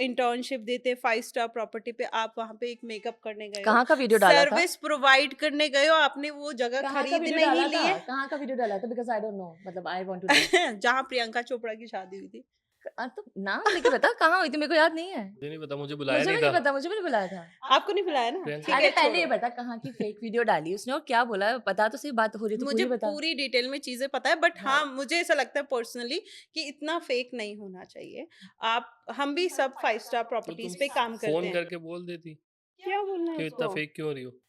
इंटर्नशिप देते हैं 5 स्टार प्रॉपर्टी पे, आप वहाँ पे एक मेकअप करने गए हो, कहाँ का वीडियो डाला था? सर्विस प्रोवाइड करने गए हो, आपने वो जगह कहाँ का खरीद वीडियो नहीं डाला ली था? है। कहाँ का वीडियो डाला था? Because I don't know. मतलब I want to know. जहाँ प्रियंका चोपड़ा की शादी हुई थी। तो नाम लेके बता कहाँ हुई थी, मेरे को याद नहीं है। मुझे नहीं पता, मुझे बुलाया मुझे नहीं भी नहीं था। पता, मुझे भी नहीं बुलाया था। आपको नहीं बुलाया ना, प्रियंका- ठीक अरे है पहले ये छोड़ो। बता कहाँ की फेक वीडियो डाली उसने और क्या बोला है, बता तो सही, बात हो रही तो मुझे पूरी बता। पूरी डिटेल में चीजें पता है, बट हाँ। हाँ मुझे ऐसा लगता है पर्सनली कि इतना फेक नहीं होना चाहिए। हम भी सब 5 स्टार तो तुम प्रॉपर्टीज पे काम करते फोन हैं। करके बोल देती क्या बोलना है कि इतना उसको? फेक क्यों हो रही हो?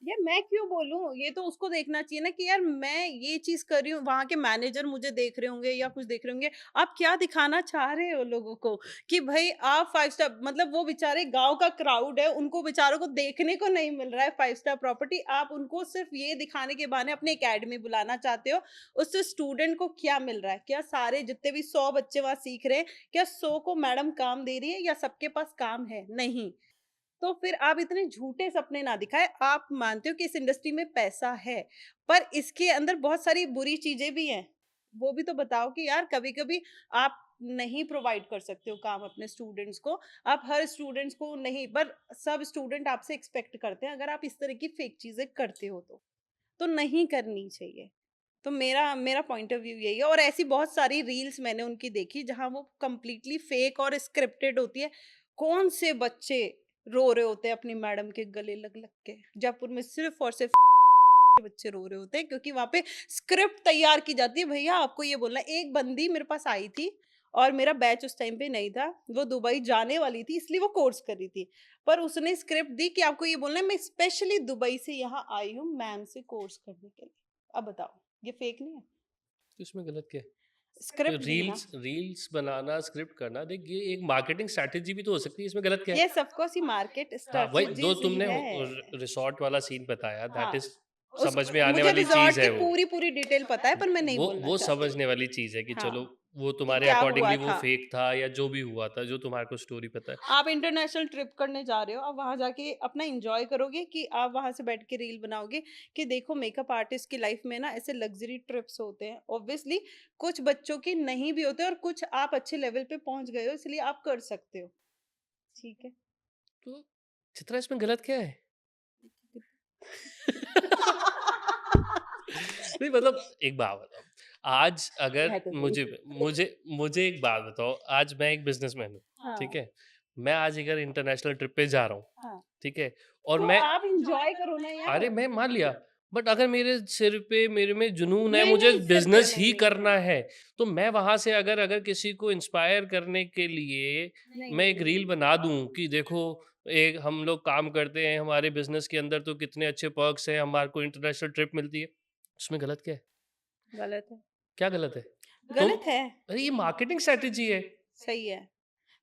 यार मैं क्यों बोलूं, ये तो उसको देखना चाहिए ना, कि यार मैं ये चीज कर रही हूँ, वहां के मैनेजर मुझे देख रहे होंगे या कुछ देख रहे होंगे, आप क्या दिखाना चाह रहे हो लोगों को, कि भाई आप 5 स्टार, मतलब वो बेचारे गांव का क्राउड है, उनको बेचारों को देखने को नहीं मिल रहा है 5 स्टार प्रॉपर्टी, आप उनको सिर्फ ये दिखाने के बहाने अपने एकेडमी बुलाना चाहते हो। उससे स्टूडेंट को क्या मिल रहा है? क्या सारे जितने भी 100 बच्चे वहां सीख रहे हैं, क्या 100 को मैडम काम दे रही है, या सबके पास काम है? नहीं। तो फिर आप इतने झूठे सपने ना दिखाएं। आप मानते हो कि इस इंडस्ट्री में पैसा है, पर इसके अंदर बहुत सारी बुरी चीजें भी हैं, वो भी तो बताओ, कि यार कभी कभी आप नहीं प्रोवाइड कर सकते हो काम अपने स्टूडेंट्स को, आप हर स्टूडेंट्स को नहीं, पर सब स्टूडेंट आपसे एक्सपेक्ट करते हैं, अगर आप इस तरह की फेक चीजें करते हो तो नहीं करनी चाहिए। तो मेरा मेरा पॉइंट ऑफ व्यू यही है। और ऐसी बहुत सारी रील्स मैंने उनकी देखी जहां वो कंप्लीटली फेक और स्क्रिप्टेड होती है। कौन से बच्चे रो रहे होते हैं अपनी मैडम के गले लग लग के, जयपुर में सिर्फ और सिर्फ बच्चे रो रहे होते हैं, क्योंकि वहां पे स्क्रिप्ट तैयार की जाती है। भैया आपको ये बोलना है। एक बंदी मेरे पास आई थी, और मेरा बैच उस टाइम पे नहीं था, वो दुबई जाने वाली थी, इसलिए वो कोर्स कर रही थी, पर उसने स्क्रिप्ट दी कि आपको ये बोलना है मैं स्पेशली दुबई से यहाँ आई हूँ मैम से कोर्स करने के लिए। अब बताओ, ये फेक नहीं है? तो इसमें गलत क्या है? स्क्रिप्ट दी ना। रील्स बनाना, स्क्रिप्ट करना, देख ये एक मार्केटिंग स्ट्रैटेजी भी तो हो सकती है, इसमें गलत क्या है? ये सब कोर्स ही मार्केट हाँ वही, जो स्ट्रेटजीज ही तुमने है। रिसोर्ट वाला सीन बताया, दैट हाँ, इज समझ में आने मुझे वाली रिजॉर्ट चीज की है वो। पूरी डिटेल पता है, पर मैं नहीं बोलना वो चाहती। समझने वाली चीज है कि हाँ, चलो वो कि तुम्हारे क्या हुआ अकॉर्डिंगली वो था। फेक था या जो भी हुआ था, जो तुम्हारे को स्टोरी पता है। आप इंटरनेशनल ट्रिप करने जा रहे हो, आप वहां जाके अपना एंजॉय करोगे, कि आप वहां से बैठ के रील बनाओगे कि देखो मेकअप आर्टिस्ट की लाइफ में ना ऐसे लग्जरी ट्रिप्स होते हैं। ऑब्वियसली कुछ बच्चों की नहीं भी होते, और कुछ आप अच्छे लेवल पे पहुंच गए हो इसलिए आप कर सकते हो। ठीक है। तो चित्रा इसमें गलत क्या है? नहीं मतलब एक बात बताओ, आज अगर है तो सही। मुझे मुझे मुझे एक बात बताओ, आज मैं एक बिजनेसमैन हूँ, हाँ, ठीक है, मैं आज अगर इंटरनेशनल ट्रिप पे जा रहा हूँ, हाँ, ठीक है, और तो मैं, आप एंजॉय करो ना यार। अरे मैं मान लिया, बट अगर मेरे सिर पे मेरे में जुनून है, नहीं, मुझे नहीं, सिर पे बिजनेस ही नहीं, करना है, तो मैं वहां से अगर अगर किसी को इंस्पायर करने के लिए नहीं, मैं नहीं, एक रील बना दूं कि देखो एक हम लोग काम करते हैं, हमारे बिजनेस के अंदर तो कितने अच्छे पर्क्स हैं, हमारे को इंटरनेशनल ट्रिप मिलती है, उसमें गलत क्या है? गलत है। क्या गलत है? गलत है। अरे ये मार्केटिंग स्ट्रेटेजी है। सही है।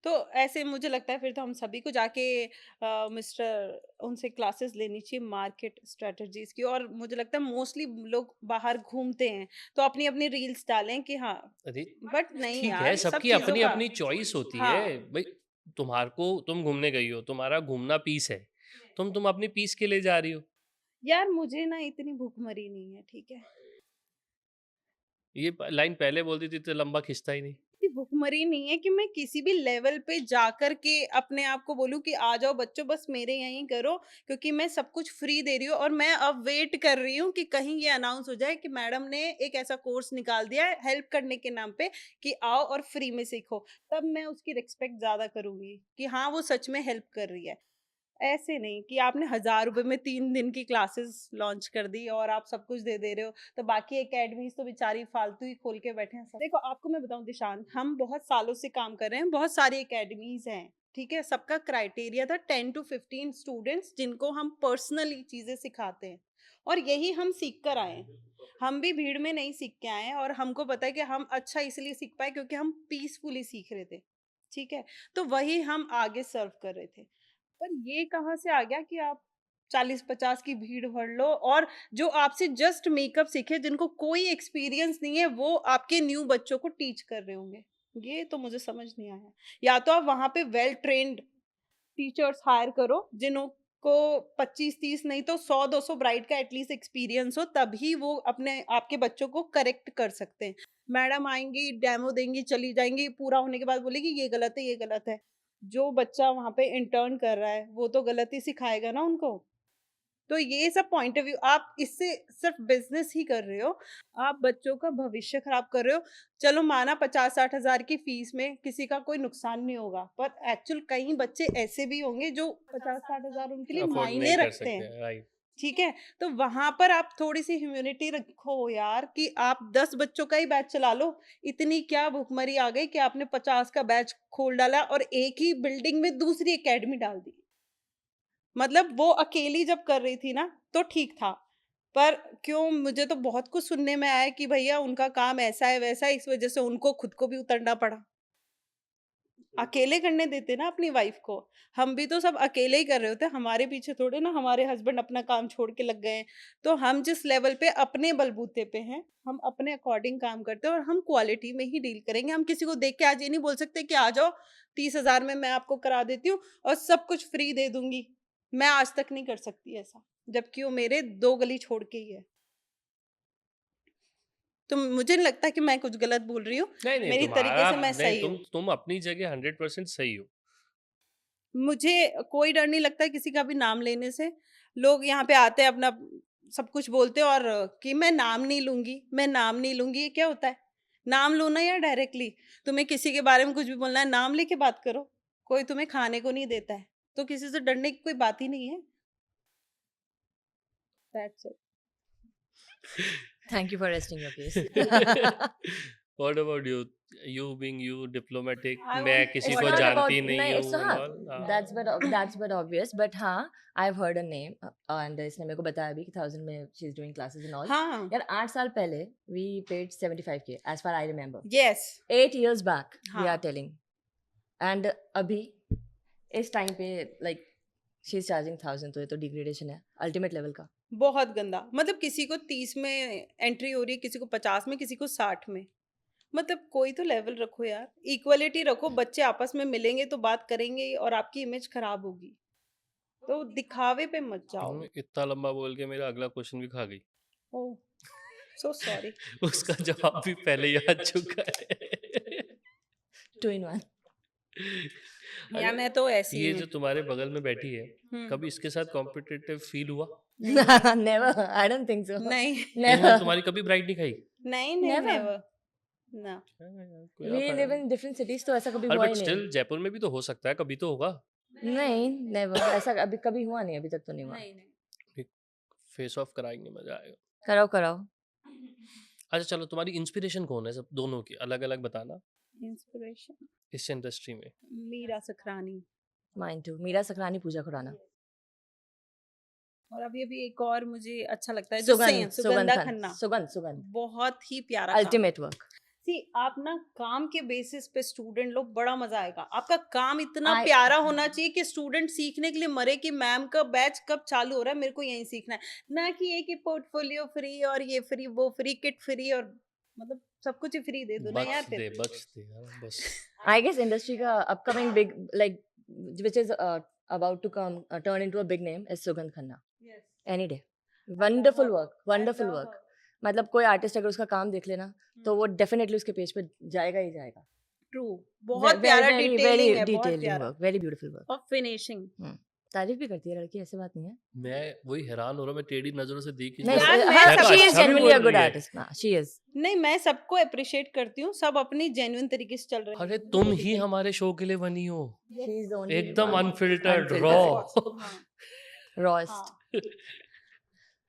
तो ऐसे मुझे लगता है फिर तो हम सभी को जाके मिस्टर उनसे क्लासेस लेनी चाहिए मार्केट स्ट्रेटजीज की। और मुझे लगता है मोस्टली लोग बाहर घूमते हैं तो अपनी अपनी रील्स डालें कि हाँ, अरे बट नहीं ठीक है, यार, सब सबकी चीजों अपनी का। अपनी चॉइस होती है हाँ भाई। तुम्हारे को, तुम घूमने गई हो, तुम्हारा घूमना पीस है, तुम अपनी पीस के लिए जा रही हो। यार, मुझे ना इतनी भूखमरी नहीं है, ठीक है। ये लाइन पहले बोल दी थी तो लंबा खिंचता ही नहीं। इतनी भूखमरी नहीं है कि मैं किसी भी लेवल पे जाकर के अपने आप को बोलूं कि आ जाओ बच्चों, बस मेरे यहीं करो, क्योंकि मैं सब कुछ फ्री दे रही हूँ। और मैं अब वेट कर रही हूँ कि कहीं ये अनाउंस हो जाए कि मैडम ने एक ऐसा कोर्स निकाल दिया है हेल्प करने के नाम पे कि आओ और फ्री में सीखो। तब मैं उसकी रिस्पेक्ट ज्यादा करूंगी कि हाँ, वो सच में हेल्प कर रही है। ऐसे नहीं कि आपने 1000 रुपए में 3 दिन की क्लासेस लॉन्च कर दी और आप सब कुछ दे दे रहे हो, तो बाकी एकेडमीज तो बेचारी फालतू ही खोल के बैठे हैं सब। देखो, आपको मैं बताऊं दिशांत, हम बहुत सालों से काम कर रहे हैं, बहुत सारी एकेडमीज हैं, ठीक है। सबका क्राइटेरिया था 10 to 15 स्टूडेंट्स जिनको हम पर्सनली चीजें सिखाते हैं, और यही हम सीख कर आए हैं। हम भी भीड़ में नहीं सीख के आए हैं, और हमको पता है कि हम अच्छा इसलिए सीख पाए क्योंकि हम पीसफुली सीख रहे थे, ठीक है। तो वही हम आगे सर्व कर रहे थे। पर ये कहाँ से आ गया कि आप 40-50 की भीड़ भर लो, और जो आपसे जस्ट मेकअप सीखे, जिनको कोई एक्सपीरियंस नहीं है, वो आपके न्यू बच्चों को टीच कर रहे होंगे। ये तो मुझे समझ नहीं आया। या तो आप वहां पे वेल ट्रेन्ड टीचर्स हायर करो जिनको 25-30 नहीं तो 100-200 ब्राइड का एटलीस्ट एक्सपीरियंस हो, तभी वो अपने आपके बच्चों को करेक्ट कर सकते हैं। मैडम आएंगी, डेमो देंगी, चली जाएंगी, पूरा होने के बाद बोलेगी ये गलत है, ये गलत है। जो बच्चा वहां पे इंटर्न कर रहा है वो तो गलत ही सिखाएगा ना उनको। तो ये सब पॉइंट ऑफ व्यू, आप इससे सिर्फ बिजनेस ही कर रहे हो, आप बच्चों का भविष्य खराब कर रहे हो। चलो माना 50-60 हजार की फीस में किसी का कोई नुकसान नहीं होगा, पर एक्चुअल कई बच्चे ऐसे भी होंगे जो 50-60 हजार उनके लिए अफोर्ड नहीं मायने कर रखते सकते हैं, हैं, राइट। ठीक है। तो वहां पर आप थोड़ी सी ह्यूमिलिटी रखो यार, कि आप 10 बच्चों का ही बैच चला लो। इतनी क्या भुखमरी आ गई कि आपने 50 का बैच खोल डाला और एक ही बिल्डिंग में दूसरी एकेडमी डाल दी। मतलब वो अकेली जब कर रही थी ना तो ठीक था, पर क्यों, मुझे तो बहुत कुछ सुनने में आया कि भैया उनका काम ऐसा है वैसा है, इस वजह से उनको खुद को भी उतरना पड़ा। अकेले करने देते ना अपनी वाइफ को। हम भी तो सब अकेले ही कर रहे होते, हमारे पीछे थोड़े ना हमारे हस्बैंड अपना काम छोड़ के लग गए हैं। तो हम जिस लेवल पे अपने बलबूते पे हैं, हम अपने अकॉर्डिंग काम करते हैं और हम क्वालिटी में ही डील करेंगे। हम किसी को देख के आज ये नहीं बोल सकते कि आ जाओ 30 हजार में मैं आपको करा देती हूँ और सब कुछ फ्री दे दूंगी। मैं आज तक नहीं कर सकती ऐसा, जबकि वो मेरे 2 गली छोड़ के ही है। तो मुझे नहीं लगता कि मैं कुछ गलत बोल रही हूँ, नहीं नहीं, मेरी तरीके तुम्हारा से मैं नहीं, सही हूँ। तुम अपनी जगह 100% सही हो। मुझे कोई डर नहीं लगता किसी का भी नाम लेने से। लोग यहाँ पे आते हैं अपना सब कुछ बोलते हैं, और कि मैं नाम नहीं लूंगी, मैं नाम नहीं लूंगी, ये क्या होता है? नाम लो ना यार डायरेक्टली। तुम्हें किसी के बारे में कुछ भी बोलना है, नाम लेके बात करो। कोई तुम्हें खाने को नहीं देता है, तो किसी से डरने की कोई बात ही नहीं है। That's it. Thank you for resting your case. What about you? You being you diplomatic, I मैं want किसी It's को not about जानती नहीं नहीं, it's हूँ and हाँ, all, हाँ। that's but obvious. But हाँ, I've heard a name and इसने मेरे को बताया भी कि 1000 में she's doing classes and all. हाँ, यार 8 साल पहले we paid 75K as far I remember. yes, 8 years back we are हाँ, telling. And अभी इस टाइम पे like she's charging 1000, तो ये तो degradation है ultimate level का. बहुत गंदा। मतलब किसी को 30 में एंट्री हो रही है, किसी को 50 में, किसी को 60 में। मतलब कोई तो लेवल रखो यार, इक्वलिटी रखो। बच्चे आपस में मिलेंगे तो बात करेंगे ही, और आपकी इमेज खराब होगी। तो दिखावे पे मत जाओ। इतना लंबा बोल के मेरा अगला क्वेश्चन भी खा गई। ओह, सो सॉरी। उसका जवाब भी पहले ही आ चुका है। 2 in 1. या मैं तो ऐसी ये ही जो हूँ। तुम्हारे बगल में बैठी है, कभी इसके साथ कॉम्पिटिटिव फील हुआ? Never. I don't think so. नहीं इन्होंने Never. तुम्हारी कभी ब्राइड नहीं खाई? नहीं नहीं, Never. नेवर ना। We live in different cities, तो ऐसा कभी अरे हुआ बट ही नहीं. स्टिल जयपुर में भी तो हो सकता है, कभी तो होगा। नहीं, never. ऐसा अभी कभी हुआ नहीं, अभी तक तो नहीं हुआ. नहीं नहीं। फेस ऑफ कराएंगे, मजा आएगा। कराओ कराओ. अच्छा चलो, तुम्हारी इंस्पिरेशन कौन है? सब दोनों की अलग अलग बताना इंस्पिरेशन इस इंडस्ट्री में। Meera Sakhrani, Mine too. मीरा सकरानी, पूजा खुराना. और अभी अभी एक और मुझे अच्छा लगता है सुगंध, सुगंधा सुगंध खन्ना। सुगंध, सुगंध. बहुत ही प्यारा काम। Ultimate work. सी आप ना काम के बेसिस पे स्टूडेंट लोग बड़ा मजा आएगा। आपका काम इतना I प्यारा होना चाहिए कि स्टूडेंट सीखने के लिए मरे कि मैम का बैच कब चालू हो रहा है, मेरे को यहीं सीखना है। ना कि ये कि पोर्टफोलियो फ्री और ये फ्री वो फ्री किट फ्री और मतलब सब कुछ ही फ्री दे दो ना यार फिर। बख्श दे हाँ, बस I guess industry का upcoming big like which is about to come turn into a big name is Sugandh Khanna. Yes. Any day. I love Wonderful her. work, I wonderful love work. her. मतलब कोई आर्टिस्ट अगर उसका काम देख लेना तो वो डेफिनेटली उसके पेज पे जाएगा ही जाएगा. ट्रू, बहुत प्यारा very डिटेलिंग है, बहुत detailing प्यारा work, very beautiful work. और फिनिशिंग। तारीफ भी करती है लड़की, ऐसी बात नहीं है. मैं वही हैरान हो रहा हूँ, मैं टेढ़ी नजरों से देख ही नहीं, यार, मैं her- सब she is अच्छा भी genuinely बोल a good रही है। artist. She is. नहीं, मैं सबको अप्रिशिएट करती हूँ, सब अपनी जेन्युइन तरीके से चल रहे हैं। अरे तुम ही हमारे शो के लिए बनी हो, She is the only एकदम one. Unfiltered Unfiltered. रॉ। हाँ, Rawest. हाँ।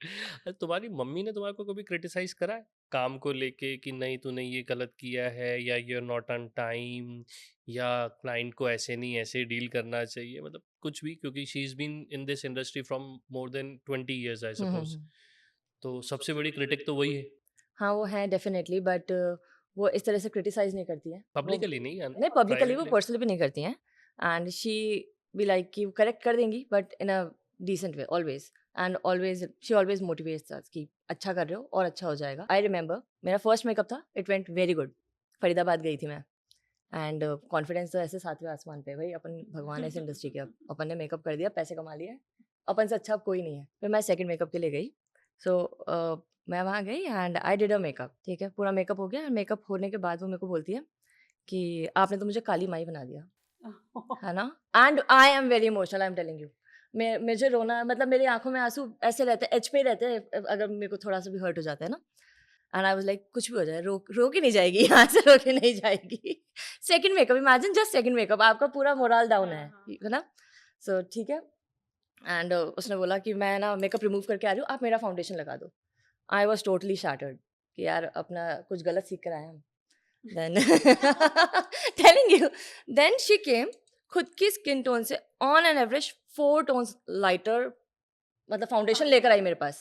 अरे तुम्हारी मम्मी ने तुम्हारे को कभी क्रिटिसाइज करा है काम को लेके कि नहीं तूने ये गलत किया है, या you are not on time, या क्लाइंट को ऐसे नहीं ऐसे डील करना चाहिए, मतलब कुछ भी, क्योंकि she is been in this industry from more than 20 years I suppose, तो सबसे बड़ी क्रिटिक तो वही है। हाँ वो है डेफिनेटली, बट वो इस तरह से क्रिटिसाइज नहीं करती है. पब्लिकली नहीं, नहीं पब्लिकली, वो privately। पर्सनली भी नहीं करती हैं. एंड शी बी लाइक कि करेक्ट कर देंगी but in a decent way always. And always she always motivates us कि अच्छा कर रहे हो और अच्छा हो जाएगा. आई रिमेंबर मेरा फर्स्ट मेकअप था, it went very good. Faridabad गई थी मैं, एंड कॉन्फिडेंस तो ऐसे सातवें आसमान पे, भाई अपन भगवान है इस इंडस्ट्री के. अब अपन ने मेकअप कर दिया, पैसे कमा लिए, अपन से अच्छा अब कोई नहीं है. फिर मैं सेकंड मेकअप के लिए गई. सो मैं वहाँ गई and I did a makeup. ठीक है, पूरा मेकअप हो गया. मेकअप होने के बाद वो मेरे को बोलती है कि आपने तो मुझे काली माई बना दिया, है ना. And I am very emotional, I am telling you. मुझे रोना, मतलब मेरी आंखों में आंसू ऐसे रहते हैं, एच पे ही रहते हैं अगर मेरे को थोड़ा सा भी हर्ट हो जाता है ना. एंड आई वाज लाइक कुछ भी हो जाए, रोक ही नहीं जाएगी यहाँ से, रोक ही नहीं जाएगी. Second makeup, imagine just second makeup, आपका पूरा मोरल डाउन है ना. सो ठीक है. एंड उसने बोला कि मैं ना मेकअप रिमूव करके आ रही हूँ, आप मेरा फाउंडेशन लगा दो. आई वॉज टोटली शैटर्ड कि यार अपना कुछ गलत सीख कर आए हम. Then telling you, then she came खुद की स्किन टोन से on an average 4 tones lighter मतलब फाउंडेशन लेकर आई मेरे पास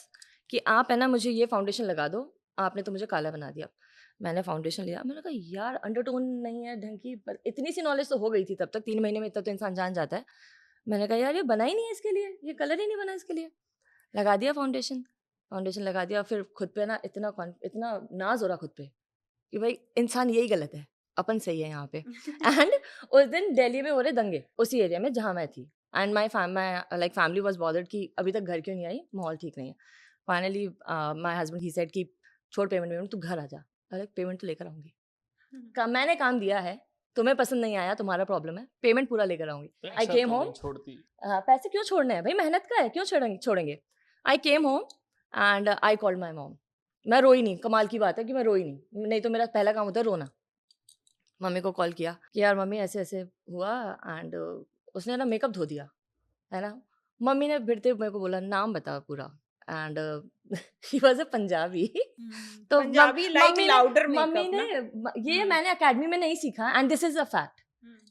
कि आप है ना मुझे ये फाउंडेशन लगा दो, आपने तो मुझे काला बना दिया. मैंने फाउंडेशन लिया, मैंने कहा यार अंडरटोन नहीं है ढंग की, पर इतनी सी नॉलेज तो हो गई थी तब तक, 3 महीने में इतना तो इंसान जान जाता है. मैंने कहा यार ये बना ही नहीं है इसके लिए, ये कलर ही नहीं बना इसके लिए. लगा दिया फाउंडेशन लगा दिया. फिर खुद पे ना इतना नाज हो रहा खुद पे कि भाई इंसान यही गलत है, अपन सही है यहाँ पे. एंड उस दिन दिल्ली में हो रहे दंगे उसी एरिया में जहाँ मैं थी. And my family was bothered कि अभी तक घर क्यों नहीं आई, माहौल ठीक नहीं है. Finally my husband he said कि छोड़ पेमेंट, तू घर आ जा. अरे पेमेंट तो लेकर आऊंगी, मैंने काम दिया है, तुम्हें पसंद नहीं आया तुम्हारा प्रॉब्लम है, पेमेंट पूरा लेकर आऊंगी. आई केम होम. पैसे क्यों छोड़ने हैं भाई, मेहनत का है, क्यों छोड़ेंगे. I came home and I called my mom. मैं रोई नहीं, कमाल की बात है कि मैं रोई नहीं तो मेरा पहला काम होता है रोना. मम्मी को कॉल किया कि यार मम्मी ऐसे ऐसे हुआ, एंड उसने ना मेकअप धो दिया, है ना. मम्मी ने फिरते मेरे को बोला नाम बता पूरा, and she was a Punjabi. तो पंजाबी लाइक लाउडर मम्मी ने ये मैंने एकेडमी में नहीं सीखा, and this is a fact.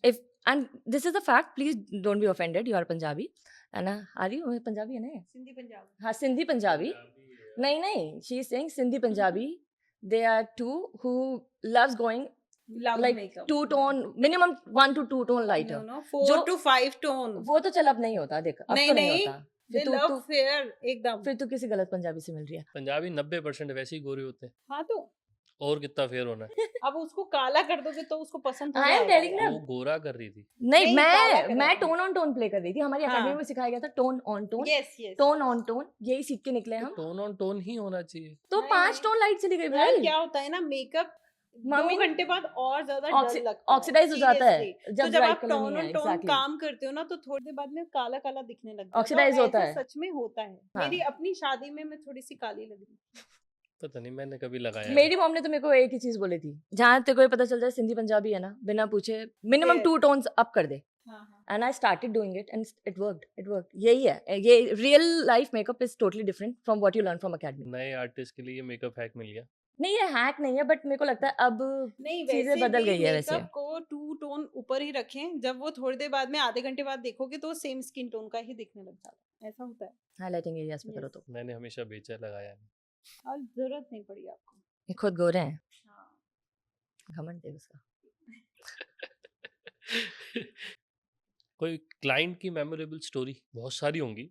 If and this is a fact, please don't be offended, you are Punjabi, है ना. आ रही हूँ पंजाबी है ना, सिंधी पंजाबी. हाँ सिंधी पंजाबी. नहीं she is saying Sindhi Punjabi. They are two who loves going Loud like makeup. 2 tone minimum 1 to 2 tone lighter. No, 4 to 5 tone. वो तो चल अब नहीं होता, देख अब तो नहीं होता. They love fair एकदम. फिर तू किसी गलत पंजाबी से मिल रही है. पंजाबी 90% वैसे ही गोरे होते हैं, हाँ तो और कितना फेयर होना है। अब उसको काला कर दोगे तो उसको पसंद हो I am जाएगा telling यार. them. वो गोरा कर रही थी। नहीं काला कर मैं रहा था. टोन ऑन टोन प्ले कर रही थी. हमारी हाँ. एकेडमी में सिखाया गया था tone on tone, Yes, yes. Tone on tone, यही सीख के निकले हम. टोन ऑन टोन ही होना चाहिए। तो नहीं, 5 नहीं. टोन लाइट चली गई यार भाई. क्या होता है ना, मेकअप मम्मी 2 घंटे बाद और ज्यादा डल लगता है, ऑक्सीडाइज हो जाता है seriously. जब तो जब ब्राइट आप कलर टोन नहीं है. On tone exactly. काम करते हो ना तो थोड़ी देर बाद में काला काला दिखने लगता है. Oxidize तो होता ऐसे है. सच में होता है. हाँ. मेरी अपनी शादी में मैं थोड़ी सी काली लग रही थी. पता नहीं, मैंने कभी लगाया मेरी मॉम ने तो मेरे को एक ही चीज बोली थी, जहाँ तेरे को ये पता चल जाए सिंधी पंजाबी है ना, बिना पूछे मिनिमम Yes. 2 टोन्स अप कर दे. हाँ हाँ. And I started doing it and it worked. यही है, ये real life makeup is totally different from what you learn from academy. नए आर्टिस्ट के लिए ये मेकअप हैक मिल गया। नहीं ये हैक नहीं है, बट मेरे को लगता है अब नहीं चीजें वैसे बदल भी गई है वैसे. मेकअप को 2 टोन ऊपर ही रखें, जब वो थोड़ी देर बाद में आधे घंटे बाद देखोगे तो सेम स्किन टोन का ही दिखने लग जाता है. ऐसा होता है. हाइलाइटिंग एरियाज पे करो Yes. तो. मैंने हमेशा बेचा लगाया है। और जरूरत नहीं पड़ी आपको. ये खुद गोरे हैं. हाँ. घमंड है उसका। कोई क्लाइंट की मेमोरेबल स्टोरी बहुत सारी होंगी,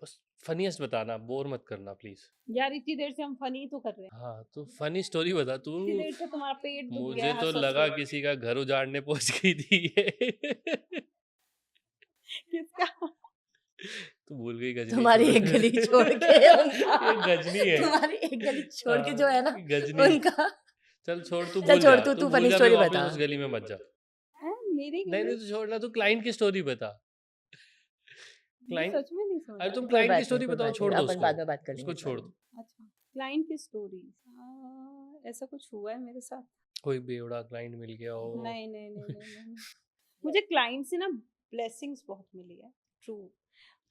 बस फनीएस्ट बताना, बोर मत करना प्लीज। यार इतनी देर से हम फनी तो कर रहे हैं, हाँ तो फनी स्टोरी बता तू। इतनी देर से तुम्हारा पेट दुख मुझे गया तो हंस लगा हंस के। किसी का घर उजाड़ने पहुंच गई थी ये। किसका? तू भूल गई गजनी तुम्हारी छोड़। एक गली छोड़ के उनका, ये गजनी है। तुम्हारी एक गली छोड़ के जो है ना गजनी। उनका। चल छोड़, तू चल भूल छोड़, जा, तू तू funny भूल जा, story भी वापस बता। उस गली में मत जा। मेरी नहीं नहीं, तू छोड़ना, तू क्लाइंट की स्टोरी बता। क्लाइंट, सच में नहीं समझ अरे तुम कोई क्लाइंट बात की नहीं, स्टोरी कोई बताओ, बात छोड़ नहीं, दो अपन उसको, बाद में बात कर उसको लेंगे इस छोड़ बारे दो। में। अच्छा, क्लाइंट की स्टोरी ऐसा कुछ हुआ है मेरे साथ? कोई बेवड़ा क्लाइंट मिल गया हो। नहीं नहीं नहीं नहीं, नहीं। मुझे क्लाइंट से ना ब्लेसिंग्स बहुत मिली है, ट्रू।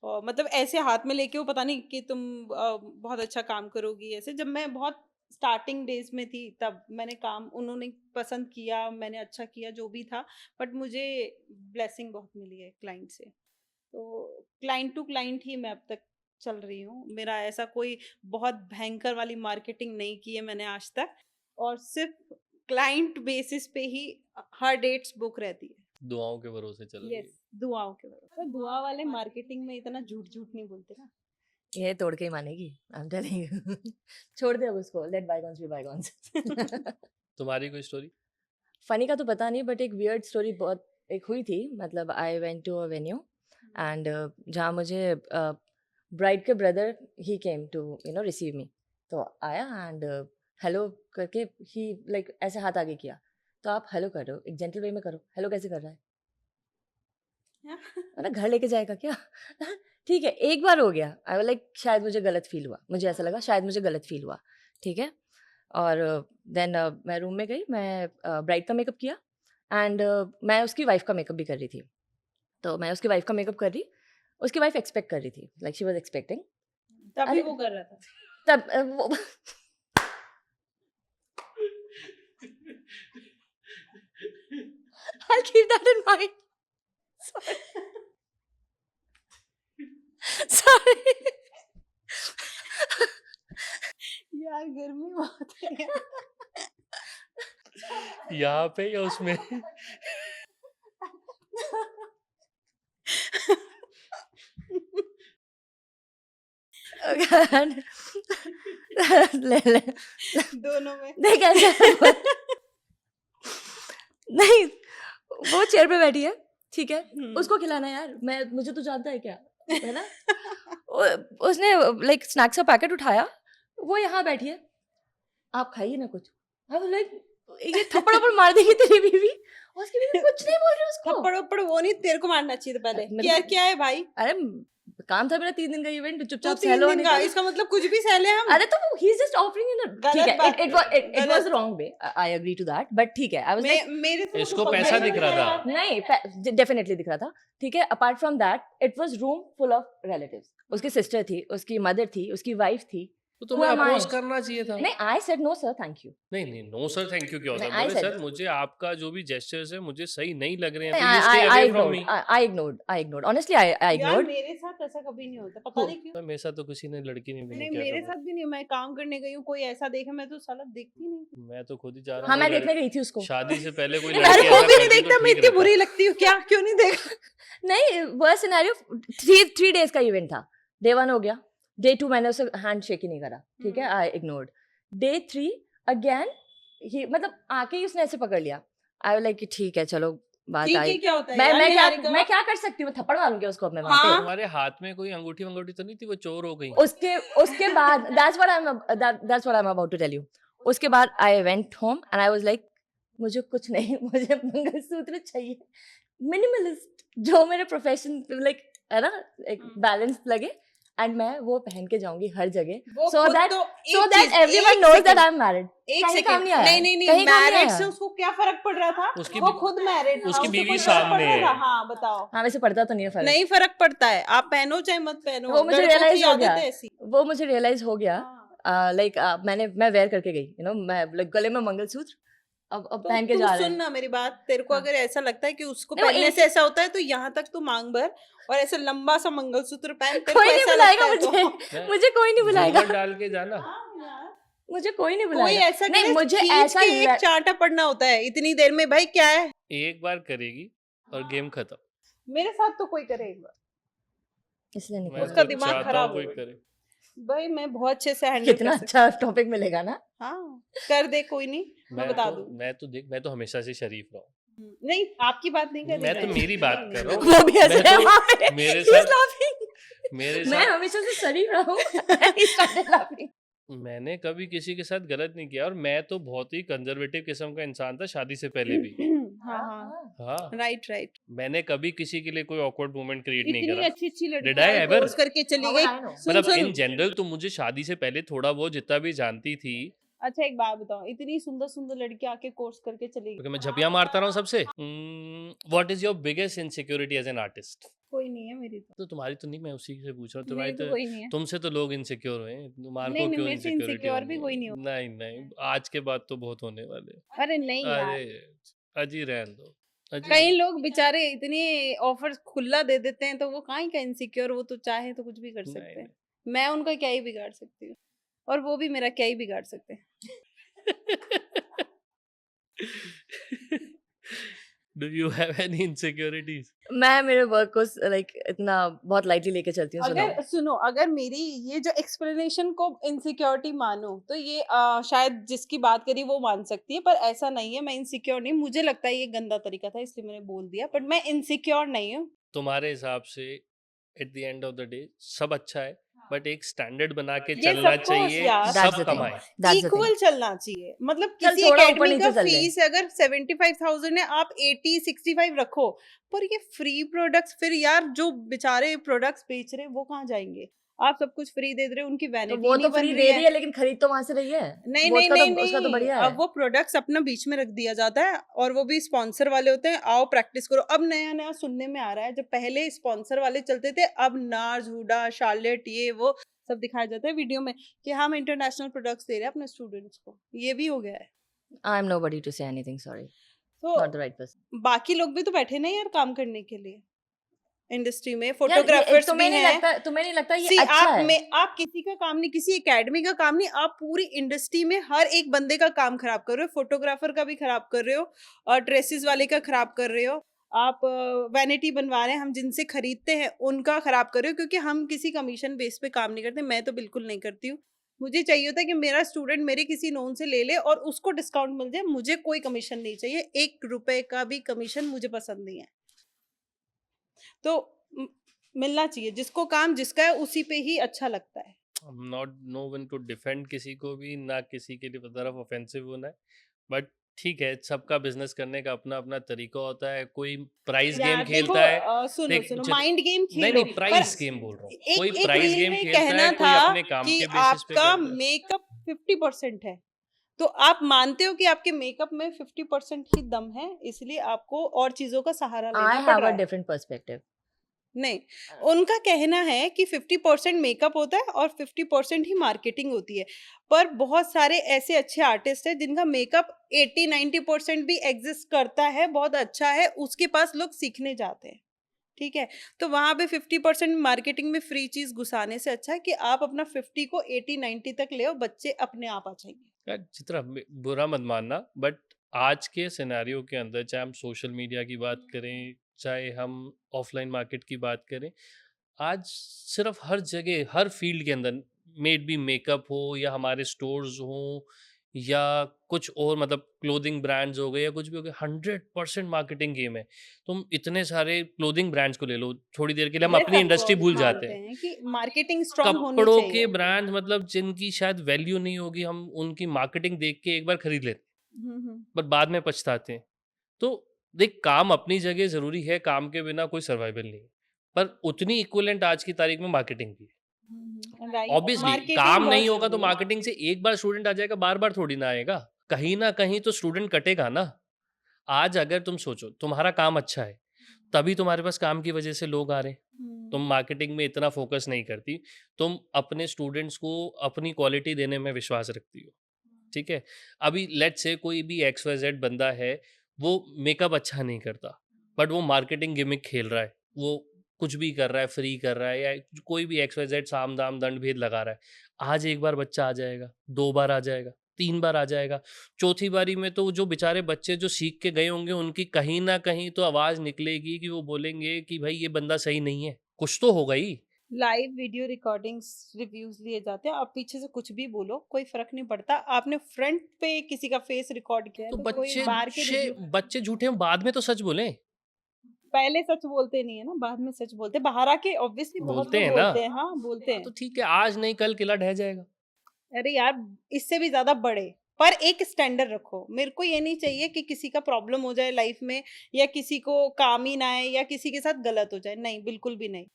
और मतलब ऐसे हाथ में लेके वो पता नहीं कि तुम बहुत अच्छा काम करोगी, ऐसे जब मैं बहुत स्टार्टिंग डेज में थी तब मैंने काम उन्होंने पसंद किया, मैंने अच्छा किया जो भी था, बट मुझे ब्लेसिंग बहुत मिली है क्लाइंट से। तो क्लाइंट टू क्लाइंट ही मैं अब तक चल रही हूँ, मेरा ऐसा कोई बहुत भयंकर वाली मार्केटिंग नहीं की है मैंने आज तक, और सिर्फ क्लाइंट बेसिस पे ही हर डेट्स बुक रहती है। दुआओं के भरोसे चल रही है। यस, दुआओं के भरोसे। तो दुआ वाले मार्केटिंग में इतना झूठ झूठ नहीं बोलते ना। ये तोड़ के ही मानेगी, आई एम टेलिंग यू। छोड़ दे अब उसको, लेट बायगॉन्स बी बायगॉन्स। तुम्हारी कोई स्टोरी? फनी का तो पता नहीं, बट एक वियर्ड स्टोरी बहुत एक हुई थी। मतलब I went to a venue and जहाँ मुझे ब्राइड के ब्रदर ही केम टू रिसीव मी। तो आया एंड हेलो करके ही लाइक ऐसे हाथ आगे किया। तो आप हेलो कर रहे हो, एक जेंटल वे में करो, हेलो कैसे कर रहा है? अरे घर लेके जाएगा क्या? ठीक है, एक बार हो गया, आई लाइक शायद मुझे गलत फील हुआ, मुझे ऐसा लगा शायद मुझे गलत फील हुआ, ठीक है। और देन मैं रूम में गई, मैं ब्राइड का मेकअप किया एंड मैं उसकी वाइफ का मेकअप भी कर रही थी। तो मैं उसकी वाइफ का मेकअप कर रही, उसकी वाइफ एक्सपेक्ट कर रही थी, लाइक शी वाज एक्सपेक्टिंग। तभी अरे वो कर रहा था। तब वो I'll keep that in mind. Sorry. यार गर्मी बहुत है यार। यहाँ पे या उसमें? ले दोनों में। देख ऐसा नहीं, वो चेयर पे बैठी है, ठीक है, उसको खिलाना है यार, मुझे तो जानता है क्या है ना। उसने लाइक स्नैक्स का पैकेट उठाया, वो यहाँ बैठी है, आप खाइए ना कुछ। आई वाज लाइक ये थप्पड़ मार देगी तेरी बीवी, और उसकी बीवी कुछ नहीं बोल रही उसको। थप्पड़ वो नहीं, तेरे को मारना चाहिए था पहले। मेरे क्या को- क्या है भाई? अरे काम था मेरा 3 दिन का इवेंट, तो चुपचाप 3 सहलो दिन नहीं का, तो। इसका मतलब कुछ भी सहले हम। अरे तो he is just offering in गलत ठीक है, बात इट है, वाज गलत। Wrong way, I agree to that, but ठीक है, आई वाज लाइक मेरे से इसको तो पैसा पकड़ दिख रहा था। नहीं, डेफिनेटली दिख रहा था, ठीक है। Apart from that it was room full of relatives, उसकी सिस्टर थी, उसकी मदर थी, उसकी वाइफ थी। तो तुम्हें Who am I? अपोज करना चाहिए था। नहीं, I said no sir thank you. नहीं नहीं, नो सर थैंक यू क्या होता है? नहीं, I बोले said- सर मुझे आपका जो भी जेस्चर्स है मुझे सही नहीं लग रहे हैं, नहीं, तो you stay I away from me। ignored honestly, I यार ignored। मेरे साथ ऐसा कभी नहीं होता, पता Who? नहीं क्यों। तो मेरे साथ तो किसी ने लड़की नहीं मिली, नहीं क्या मेरे करूं? साथ भी नहीं, मैं काम करने गई हूँ, कोई ऐसा देखे मैं तो साला देखती नहीं। मैं तो खुद ही चाह रहा हाँ, हूँ मैं कोई देखने गई थी उसको। शादी से पहले कोई यार लड़की वो ऐसा भी नहीं करती देखता, तो मैं ठीक इतनी रहता। बुरी लगती हूँ क्या? क्यों नहीं देखा? नहीं, वो सिनेरियो 3 डेज का इवेंट था। डे 1 हो गया, डे 2 मैंने उसे हैंड शेक ही नहीं करा, ठीक है, आई इग्नोर्ड। डे 3 अगेन ही मतलब आके ही उसने ऐसे पकड़ लिया। आई वाज लाइक ठीक है चलो बात ठीक आई। है, क्या होता है मैं यार, मैं क्या निहारिका? मैं क्या कर सकती हूँ? थप्पड़ मारूंगी उसको अपने वहां पे। हाँ। तुम्हारे हाथ में कोई अंगूठी वंगूठी तो नहीं थी, वो चोर हो गई? उसके बाद that's what I'm about to tell you। उसके बाद I went home and I was like मुझे कुछ नहीं, मुझे मंगलसूत्र चाहिए मिनिमलिस्ट, जो मेरे प्रोफेशन लाइक है ना, एक बैलेंस लगे, एंड मैं वो पहन के जाऊंगी हर जगह, वो so खुद that तो so एक that चीज- everyone एक knows that second, I'm married। एक कहीं काम सेकंड, नहीं आया, नहीं नहीं नहीं, कहीं काम नहीं मैरिड आया। से उसको क्या फर्क पड़ रहा था? उसकी वो बी- खुद मैरिड था, उसकी उसको बीवी कोई फर्क पड़ सामने रहा है। था? हाँ बताओ। हाँ, वैसे पड़ता तो नहीं है फर्क। नहीं फर्क पड़ता है, आप पहनो चाहे मत पहनो, वो मुझे लड़कों की realize हो आदत गया। है ऐसी। वो मुझे रियलाइज हो गया, हाँ। लाइक मैं वेयर करके गई, मैं like गले में मंगलसूत्र अब तो पहन के तू जा रहे सुन हैं। ना मेरी बात, तेरे को हाँ। अगर ऐसा लगता है कि उसको नहीं, वो पहनने एक- से ऐसा होता है तो यहाँ तक तू मांग भर और ऐसे लंबा सा मंगलसूत्र पहन, तेरे को कोई नहीं ऐसा बुलाएगा लगता है मुझे, तो। मुझे कोई नहीं बुलाएगा। घूंघट डाल के जाना। हाँ यार, मुझे कोई नहीं कोई बुलाएगा। ऐसा नहीं, करे मुझे खींच ऐसा के एक चांटा पड़ना होता है इतनी देर में, भाई क्या है। एक बार करेगी और गेम खत्म। मेरे साथ तो कोई करे एक बार, इसलिए नहीं मैं उसका तो दिमाग चाहता खराब हूँ कोई हो करे। भाई मैं बहुत अच्छे से हैंडल कितना कर सकती अच्छा टॉपिक मिलेगा ना। हाँ कर दे कोई नहीं, मैं बता दूँ। मैं तो हमेशा से शरीफ रहा हूँ। नहीं आपकी बात नहीं कर रही मैं तो मेरी बात नहीं, कर नहीं, रहा हूँ। वो भी ऐसे मैं है तो वहाँ पे। मेरे He's साथ laughing. मेरे मैं साथ हमेशा से शरीफ रहा हूँ। He started laughing. मैंने कभी किसी के साथ गलत नहीं किया, और मैं तो बहुत ही कंजर्वेटिव किस्म का इंसान था शादी से पहले भी। हाँ हाँ हाँ, राइट राइट। मैंने कभी किसी के लिए कोई ऑकवर्ड मोमेंट क्रिएट नहीं इतनी करा। अच्छी अच्छी Did I लड़कियां ever? कोर्स करके चली How गई। would I know? सुन मतलब सुन इन जनरल तो मुझे शादी से पहले थोड़ा बहुत जितना भी जानती थी, अच्छा एक बात बताओ, इतनी सुंदर सुंदर लड़कियां आके कोर्स करके चली गई, क्योंकि मैं झपिया मारता रहा हूँ सबसे। What is your biggest insecurity as an artist? कोई नहीं है मेरी तो। तो तुम्हारी तो नहीं, मैं उसी से पूछ रहा हूँ। मेरी तुम्हारी तो तो कोई नहीं है। तुमसे तो लोग इनसिक्योर हुए हैं, तुम्हारे नहीं को नहीं क्यों मेरे से इनसिक्योरिटी इनसिक्योर होनी भी कोई नहीं है? होता। नहीं नहीं, आज के बाद तो बहुत होने वाले। अरे नहीं यार, अरे अजी रहने दो, अजी कई रहने लोग बेचारे इतने ऑफर खुला दे देते हैं तो वो काहे का इनसिक्योर, वो तो चाहे तो कुछ भी कर दो। सकते नहीं हैं। मैं उनका क्या ही बिगाड़ सकती हूँ, और वो भी मेरा क्या ही बिगाड़ सकते हैं। Do you have any insecurities? मैं मेरे वर्क को लाइक इतना बहुत लाइटली लेके चलती हूँ। अगर सुनो, अगर मेरी ये जो एक्सप्लेनेशन को इनसिक्योरिटी मानो तो ये शायद जिसकी बात करी वो मान सकती है, पर ऐसा नहीं है। मैं इनसिक्योर नहीं, मुझे लगता है ये गंदा तरीका था इसलिए मैंने बोल दिया, बट मैं इनसिक्योर नहीं हूँ। तुम्हारे हिसाब से at the end of the day सब अच्छा है, बट एक स्टैंडर्ड बना के ये चलना सब course चाहिए, यार। That's सब the thing. कमाए। That's the thing. इक्वल चलना चाहिए, मतलब चल किसी थोड़ा ऊपर एकेडमी का नीचे चल ले। फीस अगर 75,000 है, आप 80-65 रखो, पर ये फ्री प्रोडक्ट्स, फिर यार जो बेचारे प्रोडक्ट्स बेच रहे हैं वो कहाँ जाएंगे? आप सब कुछ फ्री दे रहे हो, उनकी तो वैनिटी वो नहीं तो बन फ्री रही दे है। रही है लेकिन खरीद तो वहां से रही है। नहीं वो नहीं उसका नहीं तो उसका तो नहीं, बढ़िया है। अब वो प्रोडक्ट्स अपना बीच में रख दिया जाता है और वो भी स्पॉन्सर वाले होते हैं, आओ प्रैक्टिस करो। अब नया नया सुनने में आ रहा है, जब पहले स्पॉन्सर वाले चलते थे, अब नार्स, हुडा, शार्लेट, ये वो सब दिखाया जाता है वीडियो में कि हम इंटरनेशनल प्रोडक्ट्स दे रहे हैं अपने स्टूडेंट्स को। ये भी हो गया है। I am nobody to say anything, sorry, तो नॉट द राइट पर्सन। बाकी लोग भी तो बैठे ना यार काम करने के लिए इंडस्ट्री में, यार फोटोग्राफर्स भी तुम्हें नहीं हैं। लगता, तुम्हें नहीं लगता ये See, अच्छा है? आप किसी का काम नहीं, किसी एकेडमी का काम नहीं, आप पूरी इंडस्ट्री में हर एक बंदे का काम खराब कर रहे हो। फोटोग्राफर का भी खराब कर रहे हो, और ड्रेसेस वाले का खराब कर रहे हो। आप वैनिटी बनवा रहे हैं, हम जिनसे खरीदते हैं उनका खराब कर रहे हो, क्योंकि हम किसी कमीशन बेस पे काम नहीं करते। मैं तो बिल्कुल नहीं करती हूँ। मुझे चाहिए होता है कि मेरा स्टूडेंट मेरे किसी नोन से ले ले और उसको डिस्काउंट मिल जाए, मुझे कोई कमीशन नहीं चाहिए। 1 रुपए का भी कमीशन मुझे पसंद नहीं है। तो मिलना चाहिए, जिसको काम जिसका है उसी पे ही अच्छा लगता है। Not know one two defend किसी को भी, ना किसी के लिए तरफ ऑफेंसिव होना है, बट ठीक है, सबका बिजनेस करने का अपना अपना तरीका होता है। कोई प्राइस गेम यार देखो, खेलता है। सुनो देख, सुनो, चल- माइंड गेम नहीं खेलो, नहीं, प्राइस गेम बोल रहा हूँ। एक कोई एक प्राइस रील गेम में खेलता कहना है, कोई था अपने काम कि के बेसिस पे आपका करता है। मेकअप 50% है, तो आप मानते हो कि आपके मेकअप में 50% ही दम है, इसलिए आपको और चीजों का सहारा आई लेना पड़ हैव रहा अ है। Different perspective. नहीं, उनका कहना है कि 50% मेकअप होता है और 50% ही मार्केटिंग होती है, पर बहुत सारे ऐसे अच्छे आर्टिस्ट हैं जिनका मेकअप 80-90% भी एग्जिस्ट करता है, बहुत अच्छा है, उसके पास लोग सीखने जाते हैं। ठीक है, तो वहां पे 50% मार्केटिंग में फ्री चीज घुसाने से अच्छा है कि आप अपना 50 को 80-90 तक ले आओ, बच्चे अपने आप आ जाएंगे। यार चित्रा, बुरा मत मानना, बट आज के सिनेरियो के अंदर, चाहे हम सोशल मीडिया की बात करें, चाहे हम ऑफलाइन मार्केट की बात करें, आज सिर्फ हर जगह, हर फील्ड के अंदर, मेड बी मेकअप हो या हमारे स्टोर्स हो या कुछ और, मतलब क्लोथिंग ब्रांड्स हो गए या कुछ भी हो गया, 100% मार्केटिंग गेम है। तुम इतने सारे क्लोथिंग ब्रांड्स को ले लो, थोड़ी देर के लिए हम ये अपनी सब इंडस्ट्री भूल जाते मानते हैं। हैं कि मार्केटिंग स्ट्रांग होनी कपड़ों चाहिए। के ब्रांड, मतलब जिनकी शायद वैल्यू नहीं होगी, हम उनकी मार्केटिंग देख के एक बार खरीद लेते हैं, हम्म। पर बाद में पछताते हैं। तो देख, काम अपनी जगह जरूरी है, काम के बिना कोई सर्वाइवल नहीं है, पर उतनी इक्विवेलेंट आज की तारीख में मार्केटिंग भी है। राइट, ऑब्वियसली मार्केटिंग काम बहुत नहीं होगा तो जरूरी है। मार्केटिंग से एक बार स्टूडेंट आ जाएगा, बार बार थोड़ी ना आएगा। कहीं ना कहीं तो स्टूडेंट कटेगा ना। आज अगर तुम सोचो, तुम्हारा काम अच्छा है, तभी तुम्हारे पास काम की वजह से लोग आ रहे हैं। तुम मार्केटिंग में इतना फोकस नहीं करती, तुम अपने स्टूडेंट्स को अपनी क्वालिटी देने में विश्वास रखती हो। ठीक है, अभी लेट्स से कोई भी XYZ बंदा है, वो मेकअप अच्छा नहीं करता, बट वो मार्केटिंग गिमिक खेल रहा है, वो कुछ भी कर रहा है, फ्री कर रहा है, या कोई भी XYZ साम दाम दंड भेद लगा रहा है, आज एक बार बच्चा आ जाएगा, 2 बार आ जाएगा, 3 बार आ जाएगा, चौथी बारी में तो जो बेचारे बच्चे जो सीख के गए होंगे उनकी कहीं ना कहीं तो आवाज निकलेगी कि वो बोलेंगे कि भाई ये बंदा सही नहीं है, कुछ तो होगा ही। लाइव वीडियो रिकॉर्डिंग्स रिव्यूज लिए जाते हैं, आप पीछे से कुछ भी बोलो कोई फर्क नहीं पड़ता। आपने फ्रंट पे किसी का फेस रिकॉर्ड किया है तो तो कोई बाहर के रिव्यू बच्चे झूठे हैं, बाद में तो सच बोले, पहले सच बोलते नहीं है ना, बाद में सच बोलते हैं। बाहर आके ऑब्वियसली बहुत बोलते लोग हैं ना। बोलते हैं, हाँ बोलते हाँ, हैं। तो ठीक है, आज नहीं कल किला ढह जाएगा। अरे यार इससे भी ज्यादा बड़े, पर एक स्टैंडर्ड रखो। मेरे को ये नहीं चाहिए कि किसी का प्रॉब्लम हो जाए लाइफ में, या किसी को काम ही ना आए, या किसी के साथ गलत हो जाए, नहीं बिल्कुल भी नहीं।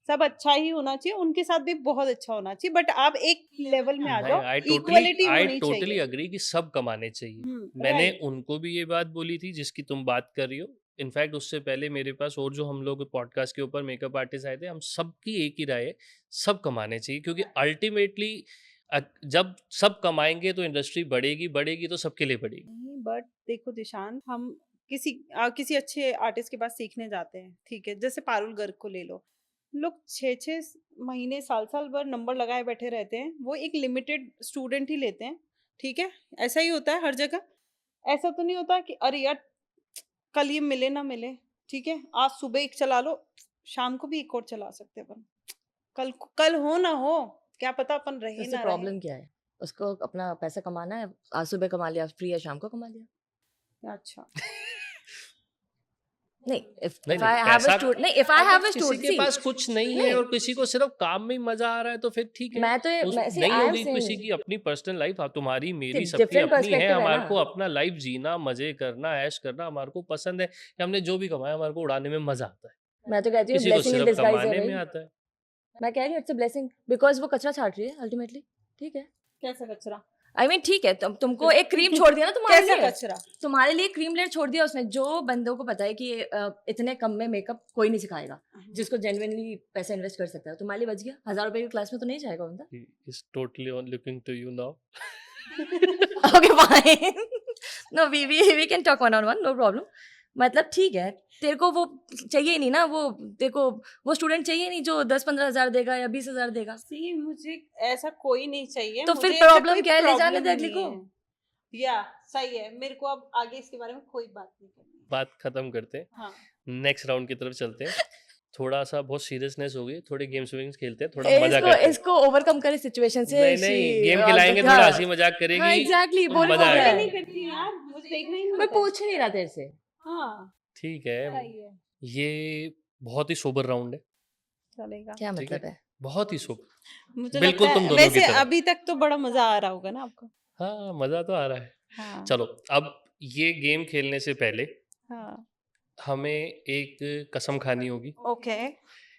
सब अच्छा ही होना चाहिए, उनके साथ भी बहुत अच्छा होना चाहिए, बट आप एक लेवल में आ नहीं, जाओ, आई इक्वलिटी होनी टोटली चाहिए। अग्री कि सब कमाने चाहिए। मैंने राइट। उनको भी ये बात बोली थी जिसकी तुम बात कर रही हो। इनफैक्ट उससे पहले मेरे पास और जो हम लोग पॉडकास्ट के ऊपर मेकअप आर्टिस्ट आए थे, हम सबकी एक ही राय है, सब कमाने चाहिए, क्योंकि अल्टीमेटली जब सब कमाएंगे तो इंडस्ट्री बढ़ेगी, बढ़ेगी तो सबके लिए बढ़ेगी। नहीं बट देखो दिशांत, हम किसी अच्छे आर्टिस्ट के पास सीखने जाते हैं, ठीक है, जैसे पारुल गर्ग को ले लो। लोग 6-6 महीने साल भर नंबर लगाए बैठे रहते हैं, वो एक लिमिटेड स्टूडेंट ही लेते हैं, ठीक है। ऐसा ही होता है हर जगह। ऐसा तो नहीं होता कि अरे यार कल ये मिले ना मिले, ठीक है, आज सुबह एक चला लो, शाम को भी एक और चला सकते हैं अपन। कल हो ना हो, क्या पता अपन रहे उससे ना रहे। प्रॉब्लम क्या है? उसको अपना पैसा कमाना है, आज सुबह कमा लिया, फ्री है शाम को कमा लिया। अच्छा नहीं, if नहीं, I have a पैसा student, नहीं, if I अगर have a किसी student, के पास कुछ नहीं है नहीं। और किसी को सिर्फ काम में ही मजा आ रहा है तो फिर ठीक है। मैं तो नहीं होगी किसी की अपनी पर्सनल लाइफ, तुम्हारी मेरी सबकी different अपनी है। perspective है हमारे ना। को अपना लाइफ जीना, मजे करना, ऐश करना हमारे को पसंद है, कि हमने जो भी कमाया हमारे को उड़ाने में मजा आता है। मैं तो कहती हूँ किसी को ब्लेसिंग इन सिर्फ डिस्गाइज है कमाने में भाई। आता है। मैं कह रही हूँ इट्स अ ब्लेसिंग, बिकॉज वो कचरा छाट रही है अल्टीमेटली। ठीक है, कैसा कचरा? आई मीन ठीक है, तुमको एक क्रीम छोड़ दिया ना तुम्हारे कैसा लिए, कचरा? तुम्हारे लिए क्रीम लेयर छोड़ दिया उसने। जो बंदों को पता है कि इतने कम में मेकअप कोई नहीं सिखाएगा, जिसको जेन्युइनली पैसा इन्वेस्ट कर सकता है, तुम्हारे लिए बच गया। 1000 रुपए की क्लास में तो नहीं जाएगा बंदा। He is totally on looking to you now. Okay fine, no we can talk one on one, no problem. मतलब ठीक है, तेरे को वो चाहिए ही नहीं ना, वो तेरे को वो स्टूडेंट चाहिए नहीं जो 10-15 हजार देगा या 20,000 देगा। सी मुझे ऐसा कोई नहीं चाहिए। तो फिर मुझे ऐसा प्रॉब्लम कोई क्या है, ले जाने प्रॉब्लम दे अगली नहीं को। है। या सही है, मेरे को अब आगे इसके बारे में कोई बात नहीं करनी। बात खत्म करते हैं, हाँ नेक्स्ट राउंड की तरफ चलते हैं। थोड़ा सा बहुत सीरियसनेस हो गई, थोड़े गेम्स वेम्स खेलते हैं, थोड़ा मजा करते हैं। इसको ओवरकम करे सिचुएशन से। नहीं, गेम खिलाएंगे, थोड़ा हंसी मजाक करेगी। हाँ एग्जैक्टली, बोरिंग मजा हो रहा आएगा। नहीं है। करती यार, मुझे देखना ही नहीं मैं होता है। पूछ नहीं रहा तेरे से। हाँ ठीक है, सही है, ये बहुत ही सोबर राउंड है। चलेगा। क्या ठीक है, मतलब है? बहुत ही सोबर। मुझे बिल्कुल लगता तुम है दोनों की वैसे तरह। अभी तक तो बड़ा मजा आ रहा होगा ना आपको। हाँ, मजा तो आ रहा है। हाँ चलो, अब ये गेम खेलने से पहले हाँ हमें एक कसम खानी होगी ओके।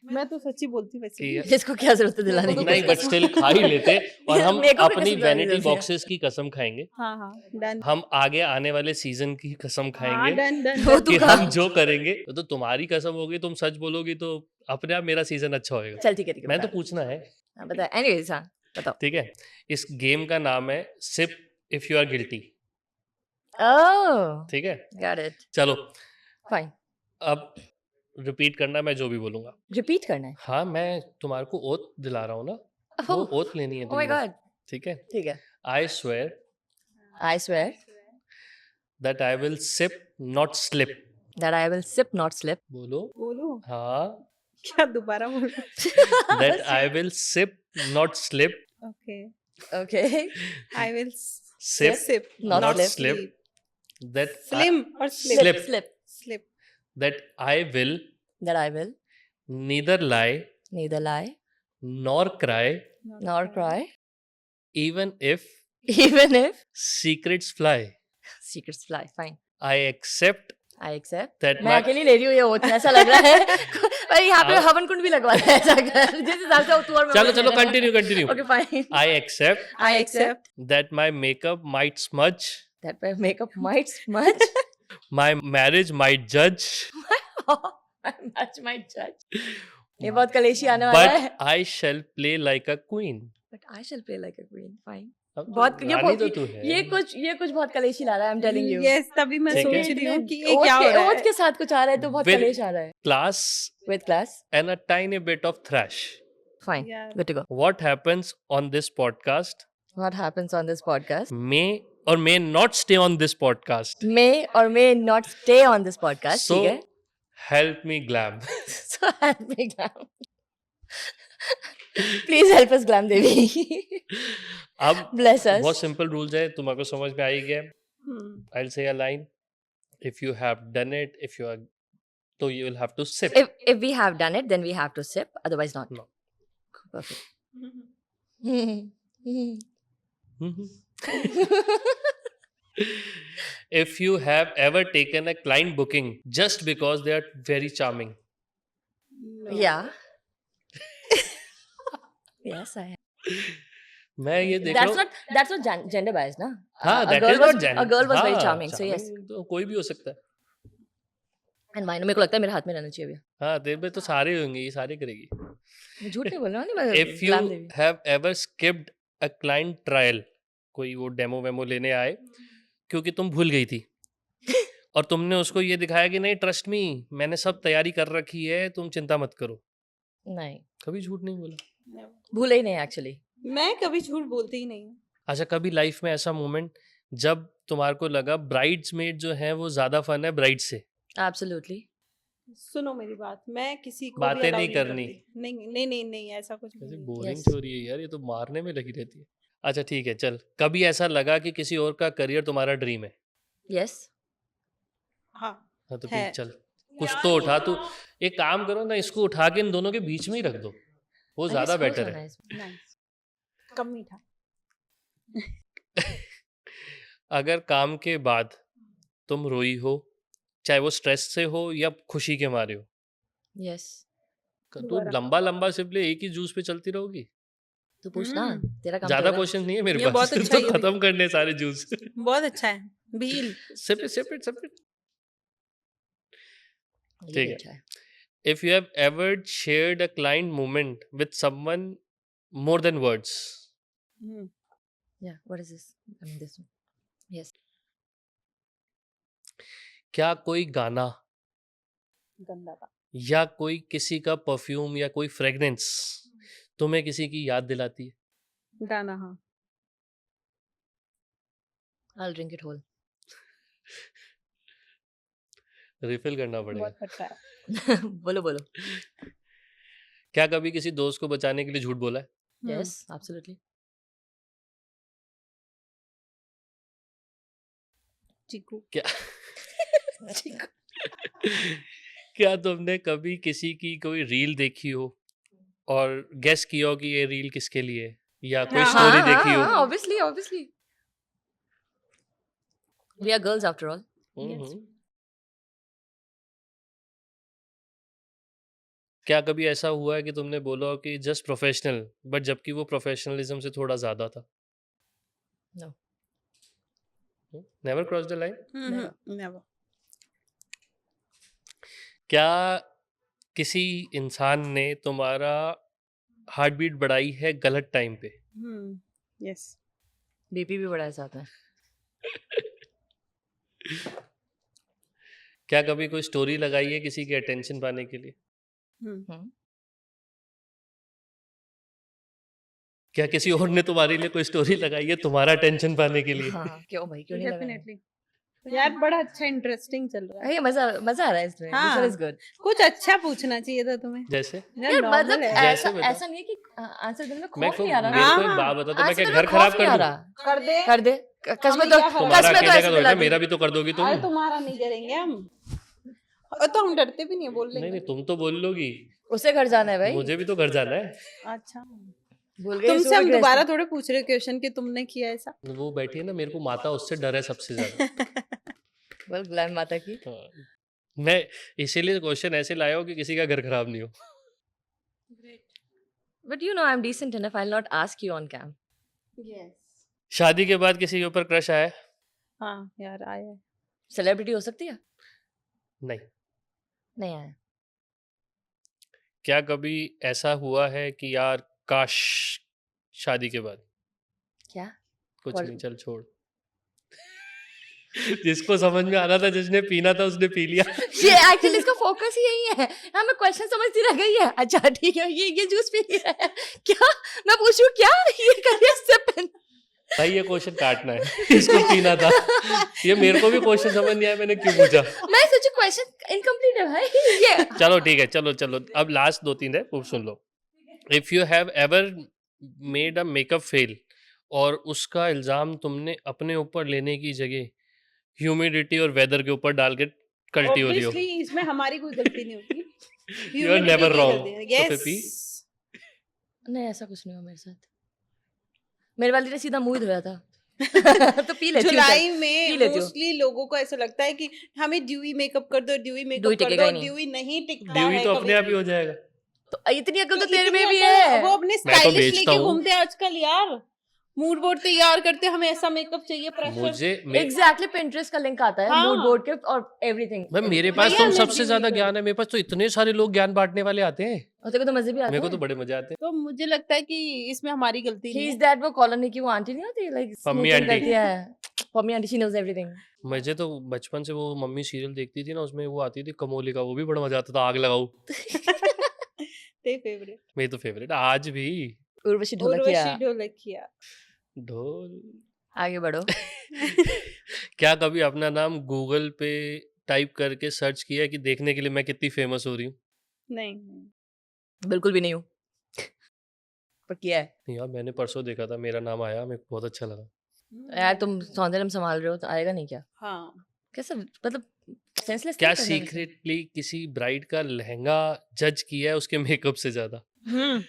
मैं तो सच्ची बोलती वैसे कि भी। इसको क्या जरूरत है दिलाने की? नहीं, बट स्टिल खा ही लेते, और हम मेरे को भी अपनी कसम दिलानी वैनिटी जरूरी है। बॉक्सेस की कसम खाएंगे। हाँ हाँ डन। हम आगे आने वाले सीजन की कसम हाँ खाएंगे डन डन वो डन। तू कि खा। हम जो करेंगे, तो तुम्हारी कसम होगी, तुम सच बोलोगी, तो अपने आप मेरा सीजन अच्छा होएगा। चल ठीक है, ठीक है, मैं तो बता। पूछना है, हाँ, बता। एनीवेज, हाँ बताओ। ठीक है। इस गेम का नाम है sip if you are guilty. Oh ठीक है, गॉट इट, चलो फाइन। अब रिपीट करना मैं जो भी बोलूंगा। रिपीट करना है? हाँ, मैं तुम्हारे को ओथ दिला रहा हूँ ना, वो ओथ लेनी है ओह माय तुमने। गॉड, ठीक है, ठीक है। I swear I swear that I will sip not slip. That I will sip not slip. बोलो। बोलो हाँ, क्या, दोबारा बोलो। That I will sip not slip. Okay okay, I will Sip, sip not not slip. Sleep. that slim और Slip. Slip. Slip. Slip. that I will that I will neither lie neither lie nor cry nor cry even if even if secrets fly. secrets fly. Fine, I accept I accept. that मैं my अकेली ले रही हूँ ये ओथ, ऐसा लग रहा है। पर यहाँ पे अब- हवन कुंड भी लगवा है ऐसा कर, जिस हिसाब से तू और मैं चलो बोल चलो रहे हैं। Continue. Okay, fine. I accept I accept that my makeup might smudge, that my makeup might smudge. my marriage might judge, I match my judge. ये बहुत कलेशी आने वाला है। but I shall play like a queen. But I shall play like a queen. Fine. अब बहुत रानी तो तू है। ये कुछ बहुत कलेशी ला रहा है, I am telling you. Yes, तभी मैं ठीक है। सोच रही हूँ कि ये क्या हो रहा ओज है। के साथ कुछ आ रहा है तो बहुत With- कलेश आ रहा है। Class with class, and a tiny bit of thrash. Fine, यार good to go. What happens on this podcast what happens on this podcast may or may not stay on this podcast. May or may not stay on this podcast, So ठीक है? help me glam. So help me glam. Please help us glam देवी। अब Bless us. बहुत सिंपल रूल्स है, तुम्हारे समझ में आई गया। हम्म, I'll say a line. If you have done it, if you are, so you will have to sip. If we have done it, then we have to sip, otherwise not. No. Perfect. If you have ever taken a client booking just because they are very charming. no. Yeah. Yes, I have. मैं ये देख रहा हूँ। That's not gender biased, ना? हाँ, A that girl is not was gender. a girl was very हाँ, charming, so yes. charming तो कोई भी हो सकता है। And mine, मेरे को लगता है मेरे हाथ में रहना चाहिए अभी। हाँ, तेरे पे तो सारे होंगे, ये सारे करेगी। मैं झूठ नहीं बोल रहा हूँ, नहीं, मैं If you glam Devi. have ever skipped a client trial, कोई वो डेमो वेमो लेने आए क्योंकि तुम भूल गई थी और तुमने उसको ये दिखाया कि नहीं, ट्रस्ट मी, मैंने सब तैयारी कर रखी है, तुम चिंता मत करो। नहीं, कभी झूठ नहीं बोला। Never. भूले ही नहीं एक्चुअली। मैं कभी झूठ बोलती ही नहीं हूँ। अच्छा, कभी लाइफ में ऐसा मोमेंट जब तुम्हारे को लगा ब्राइड्समेड जो है वो ज्यादा फन है ब्राइड से? Absolutely. सुनो मेरी बात, मैं किसी को बातें भी allow नहीं करनी। करती। नहीं नहीं नहीं नहीं, ऐसा कुछ कैसे नहीं। Boring Yes. छोरी है यार, ये तो मारने में लगी रहती है। अच्छा ठीक है, चल, कभी ऐसा लगा कि किसी और का करियर तुम्हारा ड्रीम है? Yes. हाँ, हाँ तो है। फिर चल, कुछ तो उठा। तू एक काम करो ना, इसको उठा के इन दोनों के बीच में ही रख दो, वो I ज्यादा guess वो बेटर तो है। nice. नाइस, कम मीठा। अगर काम के बाद तुम रोई हो, चाहे वो स्ट्रेस से हो या खुशी के मारे हो, Yes. तो दोबारा। लंबा लंबा सिर्फ ले एक ही जूस पे चलती रहोगी? तू पूछ ना, तेरा काम तो ज्यादा हो रहा है। क्वेश्चन नहीं है मेरे ये बहुत पास, अच्छा तो है ये भी। खत्म करने सारे जूस। बहुत अच्छा है, भील। Sip it sip it sip it. ये ठीक भी है। अच्छा है। If you have ever shared a client moment with someone more than words. Hmm, Yeah, what is this? I mean this one. Yes. क्या कोई गाना गंदा था। या कोई किसी का परफ्यूम या कोई फ्रेग्रेंस तुम्हें किसी की याद दिलाती है? गाना, हाँ। I'll drink it whole. Refill करना पड़ेगा। बहुत खट्टा है। बोलो बोलो। क्या कभी किसी दोस्त को बचाने के लिए झूठ बोला है? Yes, absolutely. चीकू। क्या क्या तुमने कभी किसी की कोई रील देखी हो और गेस किया हो कि ये रील किसके लिए है, या कोई हाँ, स्टोरी देखी हो? obviously, obviously. We are girls after all. हम्म। क्या कभी ऐसा हुआ है कि तुमने बोला हो कि जस्ट प्रोफेशनल, बट जबकि वो प्रोफेशनलिज्म से थोड़ा ज्यादा था? No. Never cross the line. Never. क्या किसी इंसान ने तुम्हारा हार्ट बीट बढ़ाई है गलत टाइम पे? यस। BP भी बड़ा है साथ में। क्या कभी कोई स्टोरी लगाई है किसी की अटेंशन पाने के लिए? क्या किसी और ने तुम्हारे लिए कोई स्टोरी लगाई है तुम्हारा अटेंशन पाने के लिए? हाँ, क्यों भाई, क्यों नहीं लगा? डेफिनेटली। यार बड़ा अच्छा इंटरेस्टिंग चल रहा है। ये मजा आ रहा है इसमें। This हाँ। one is good. कुछ अच्छा पूछना चाहिए था तुम्हें। जैसे यार मतलब normal है। जैसे बता। ऐसा नहीं है कि आंसर देने में मैं खौफ नहीं आ रहा मेरे ना। को एक हाँ, बात बता, तो मैं आंसर क्या देने घर में खराब खौफ कर नहीं आ दूं? रहा। कर दे। कर दे। कसम में हमें तो क्या फर्क तुम्हारा कसम में तो अकेले ऐसे का दिला थोड़ा, दी। मेरा भी तो कर दोगी तुम। अरे तुम्हारा नहीं करेंगे हम। और तो हम डरते भी नहीं है, बोल नहीं लेंगे। नहीं, तुम तो बोल लोगी, उसे घर जाना है भाई। मुझे भी तो घर जाना है। अच्छा, भूल गए तुमसे हम दोबारा थोड़े पूछ रहे क्वेश्चन कि तुमने किया ऐसा। वो बैठी है ना, मेरे को माता उससे डर है सबसे ज्यादा। बोल ग्लैम माता की। हाँ। मैं इसीलिए क्वेश्चन ऐसे लाया हो कि किसी का घर खराब नहीं हो। But you know I'm decent enough. I'll not ask you on cam. Yes. शादी के बाद किसी के ऊपर क्रश आया है? हाँ यार, आया है। सेलिब्रिटी हो सकती है? नहीं। नहीं आया। क्या कभी ऐसा हुआ है कि यार काश शादी के बाद? क्या? कुछ Call- नहीं, चल छोड़। जिसको समझ में आना था, जिसने पीना था, उसने पी लिया। ये एक्चुअली इसका फोकस ही यही है। हाँ, मैं क्वेश्चन समझती रह गई है। अच्छा ठीक है, ये जूस पी लिया है क्या? मैं पूछूं क्या? ये करिए सिप। भाई ये क्वेश्चन काटना है, इसको पीना था। ये मेरे को भी क्वेश्चन समझ नहीं आया, मैंने क्यों पूछा। मैं सोचू क्वेश्चन इनकम्प्लीट है भाई ये। चलो ठीक है, चलो अब लास्ट 2-3 है, वो सुन लो। If you have ever made a makeup fail और उसका इल्जाम तुमने अपने ऊपर लेने की जगह ह्यूमिडिटी और वेदर के ऊपर डाल के कल्टी हो रही हो, ऑब्वियसली इसमें हमारी कोई गलती नहीं होती। यू आर Humidity नेवर की रॉन्ग। गलती है। तो फिर पी। Yes. नहीं, ऐसा कुछ नहीं हुआ मेरे साथ। मेरे वाली ने सीधा मुंह ही धोया था। तो पी लेती हूँ, चल, जुलाई पी में लेती हूँ। मोस्टली लोगों को ऐसा लगता है कि हमें ड्यूई मेकअप कर दो, ड्यूई मेकअप ड्यूई कर टिकेगा दो, ही नहीं। ड्यूई नहीं टिकता ड्यूई है तो कभी। अपने आप ही हो जाएगा। तो इतनी अकल तो तेरे इतनी में भी अकल है। वो अपने मैं तो स्टाइलिश बेचता लेके हूँ। घूमते हैं आजकल यार। मूड बोर्ड तैयार करते हमें ऐसा मेकअप चाहिए, प्रेशर। मुझे एग्जैक्टली, Pinterest का लिंक आता है हाँ। मूड बोर्ड के और एवरीथिंग। भाई मेरे पास भैया तो मैं सबसे ड्यूई ज्यादा कर ज्ञान है, मेरे पास तो इतने सारे लोग ज्ञान बांटने वाले आते हैं, और तेरे को तो मजे भी आते मेरे को तो हैं। बड़े मजे आते हैं। तो मुझे लगता है कि इसमें हमारी गलती ही नहीं इज है। दैट वो कॉलोनी की वो आंटी नहीं होती, लाइक पम्मी स्मोकिंग आंटी। करती है। Pammi aunty, she knows everything. मुझे तो बचपन से वो मम्मी सीरियल देखती थी ना, उसमें वो आती थी कमोलिका, वो भी बड़ा मजा आता था, आग लगाओ। ते फेवरेट मेरी तो फेवरेट आज भी। उर्वशी ढोलकिया। उर्वशी ढोलकिया। ढोल। आगे बढ़ो। क्या कभी अपना नाम गूगल पे टाइप करके सर्च किया है कि देखने के लिए मैं कितनी फेमस हो रही हूँ? नहीं। बिल्कुल भी नहीं हूँ, पर किया है। नहीं यार, मैंने परसों देखा था, मेरा नाम आया, मेरे को बहुत अच्छा लगा। यार तुम सौंदर्य संभाल रहे हो तो आएगा नहीं क्या? हाँ। कैसा, मतलब सेंसलेस क्या सीक्रेटली किसी ब्राइड का लहंगा जज किया है उसके मेकअप से ज्यादा?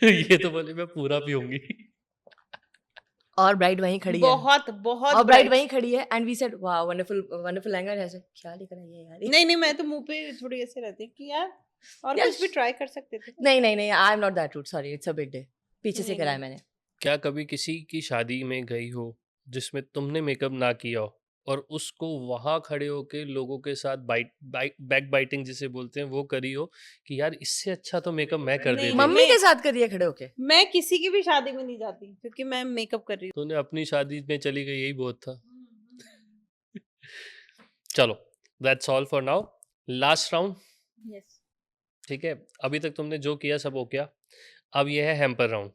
ये तो बोले मैं पूरा पीऊंगी। और ब्राइड वहीं खड़ी है, बहुत बहुत और ब्राइड bright। वहीं खड़ी है and we said wow wonderful wonderful lehenga. ऐसे क्या लिखा है ये यार? नहीं नहीं, मैं तो मुंह पे थोड़ी ऐसे रहती कि यार और Yes. कुछ भी ट्राई कर सकते थे। नहीं I am not that rude, sorry, it's a big day. पीछे से नहीं, कराया नहीं। मैंने। क्या कभी किसी की शादी में गई हो जिसमें तुमने मेकअप ना किया हो और उसको वहां खड़े होके लोगों के साथ बैक बाइटिंग जिसे बोलते हैं वो करी हो कि यार इससे अच्छा तो मेकअप मैं कर नहीं, देती? मम्मी मैं- के साथ करिए खड़े होके। मैं किसी की भी शादी में नहीं जाती क्योंकि मैं मेकअप कर रही हूँ। तूने अपनी शादी में चली गई, यही बहुत था। चलो, that's all for now. Last round, yes. ठीक है? अभी तक तुमने जो किया सब हो गया। अब ये है हैम्पर राउंड,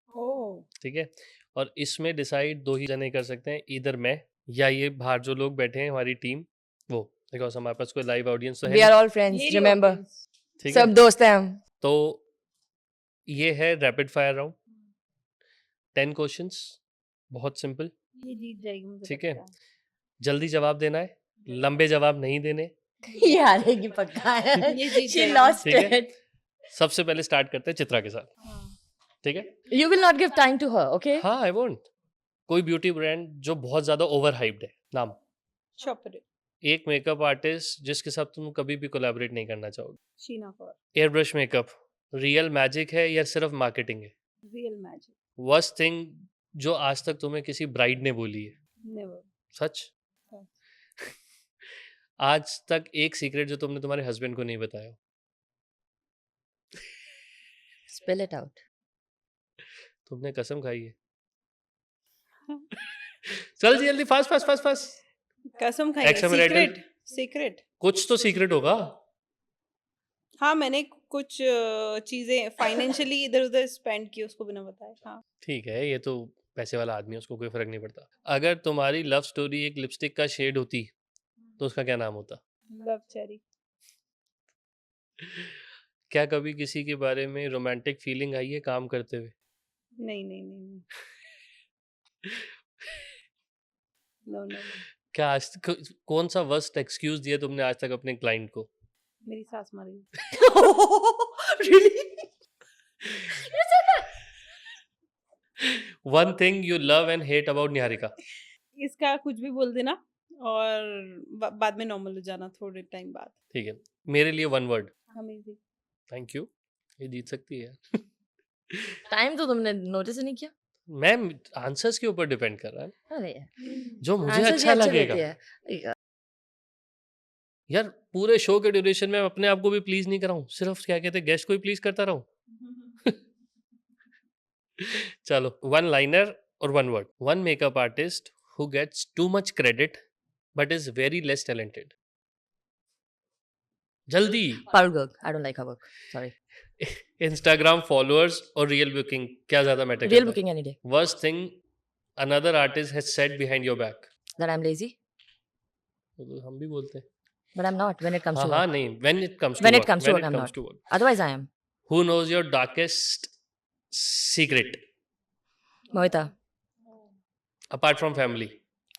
ओह। ठीक है? और इसमें डिसाइड 2 ही जने कर सकते हैं, इधर मैं या ये बाहर जो लोग बैठे हैं हमारी टीम, वो, बिकॉज हमारे पास कोई लाइव ऑडियंस तो है वी आर नहीं, ऑल फ्रेंड्स, रिमेंबर, ठीक है? सब दोस्त हैं हम। तो ये है रैपिड फायर राउंड, 10 क्वेश्चंस, बहुत सिंपल, ये जीत जाएगी मुझे ठीक है? लगता जल्दी जवाब देना है, लंबे जवाब नहीं देने। ये हारेगी पक्का है। ये जीत She जाएगी। lost ठीक है? it. सबसे पहले स्टार्ट करते हैं चित्रा के साथ, हाँ। ठीक है? You will not give time to her, okay? हाँ, आई वोंट। कोई ब्यूटी ब्रांड जो बहुत ज्यादा ओवर हाइप्ड है, नाम। चॉपर। एक मेकअप आर्टिस्ट जिसके साथ तुम कभी भी कोलैबोरेट नहीं करना चाहोगे। Sheena Kaur. Air brush makeup real magic है या सिर्फ मार्केटिंग है? Real magic. वर्स्ट थिंग जो आज तक तुम्हें किसी ब्राइड ने बोली है? नेवर। सच? हाँ। आज तक एक सीक्रेट जो तुमने तुम्हारे हस्बैंड को नहीं बताया हो? Spill it out. तुमने कसम खाई है? चल जल्दी, फास्ट फास्ट फास्ट फास्ट। कसम खाई। Accelerator। सीक्रेट। सीक्रेट। कुछ तो सीक्रेट होगा। हाँ, मैंने कुछ चीजें फाइनेंशियली इधर उधर स्पेंड की उसको बिना बताए। हाँ। ठीक है, ये तो पैसे वाला आदमी है, उसको कोई फर्क नहीं पड़ता। अगर तुम्हारी लव स्टोरी एक लिपस्टिक का शेड होती तो उसका क्या नाम होता? Love cherry. क्या कभी किसी के बारे में रोमांटिक फीलिंग आई है काम करते हुए? नहीं नहीं नहीं नहीं। No no. क्या आज कौन सा वर्स्ट एक्सक्यूज दिया तुमने आज तक अपने क्लाइंट को? मेरी सास मर गई। Really? One thing you love and hate about Niharika. इसका कुछ भी बोल देना और बाद में नॉर्मल हो जाना थोड़े टाइम बाद। ठीक है, मेरे लिए one word. Amazing. Thank you, ये जीत सकती है। टाइम तो तुमने नोटिस नहीं किया। मैम आंसर्स के ऊपर डिपेंड कर रहा है, अरे यार, जो मुझे answers अच्छा ही अच्छे लगेगा। देती है। यार पूरे शो के ड्यूरेशन में अपने आप को भी प्लीज नहीं कराऊं, सिर्फ क्या कहते हैं गेस्ट को ही प्लीज करता रहूं। चलो, one liner or one word. One makeup artist who gets too much credit but is very less talented. Jaldi. Parul Garg. I don't like her work. Sorry. Instagram followers or real booking? क्या ज़्यादा matter Real करता है? booking any day. Worst thing another artist has said behind your back. That I'm lazy, तो हम भी बोलते हैं. but I'm not when it comes हाँ to हाँ work. नहीं. When it comes to When it work. comes to When work, it I'm comes not. to work. Otherwise, I am. Who knows your darkest secret Mohita. apart from family?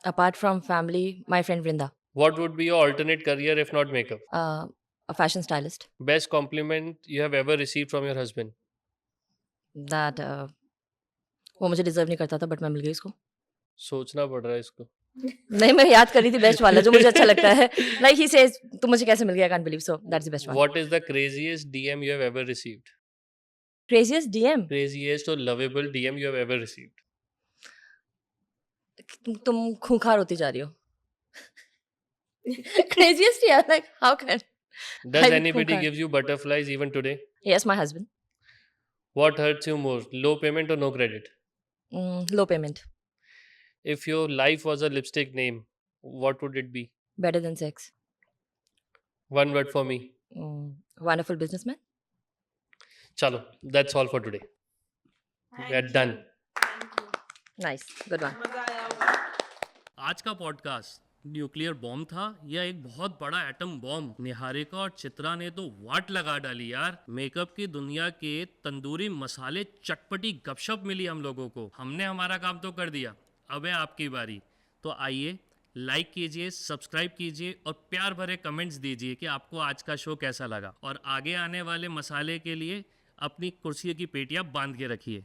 Apart from family, my friend Vrinda, What would be your alternate career if not makeup? a fashion stylist. Best compliment you have ever received from your husband? That वो मुझे डिजर्व नहीं करता था, बट मैं मिल गई उसको. सोचना पड़ रहा है इसको. नहीं, मैं याद कर रही थी बेस्ट वाला जो मुझे अच्छा लगता है. लाइक ही सेज तू मुझे कैसे मिल गया, I can't believe. So that's the best one. What is the craziest DM you have ever received? Craziest DM. Craziest or lovable DM you have ever received? तुम खूंखार होती जा रही हो. क्रेजीएस्ट यार, like how can. Does I'm anybody Kunkar. gives you butterflies even today? Yes, my husband. What hurts you more? Low payment or no credit? Low payment. If your life was a lipstick name, what would it be? Better than sex. One word for me. Wonderful businessman. Chalo, that's all for today. We are done. Nice, good one. मजा आया होगा. आज का पॉडकास्ट न्यूक्लियर बॉम्ब था या एक बहुत बड़ा एटम बॉम्ब? निहारिका और चित्रा ने तो वाट लगा डाली यार. मेकअप की दुनिया के तंदूरी मसाले चटपटी गपशप मिली हम लोगों को. हमने हमारा काम तो कर दिया, अब है आपकी बारी. तो आइए, लाइक कीजिए, सब्सक्राइब कीजिए और प्यार भरे कमेंट्स दीजिए कि आपको आज का शो कैसा लगा. और आगे आने वाले मसाले के लिए अपनी कुर्सी की पेटियां बांध के रखिए.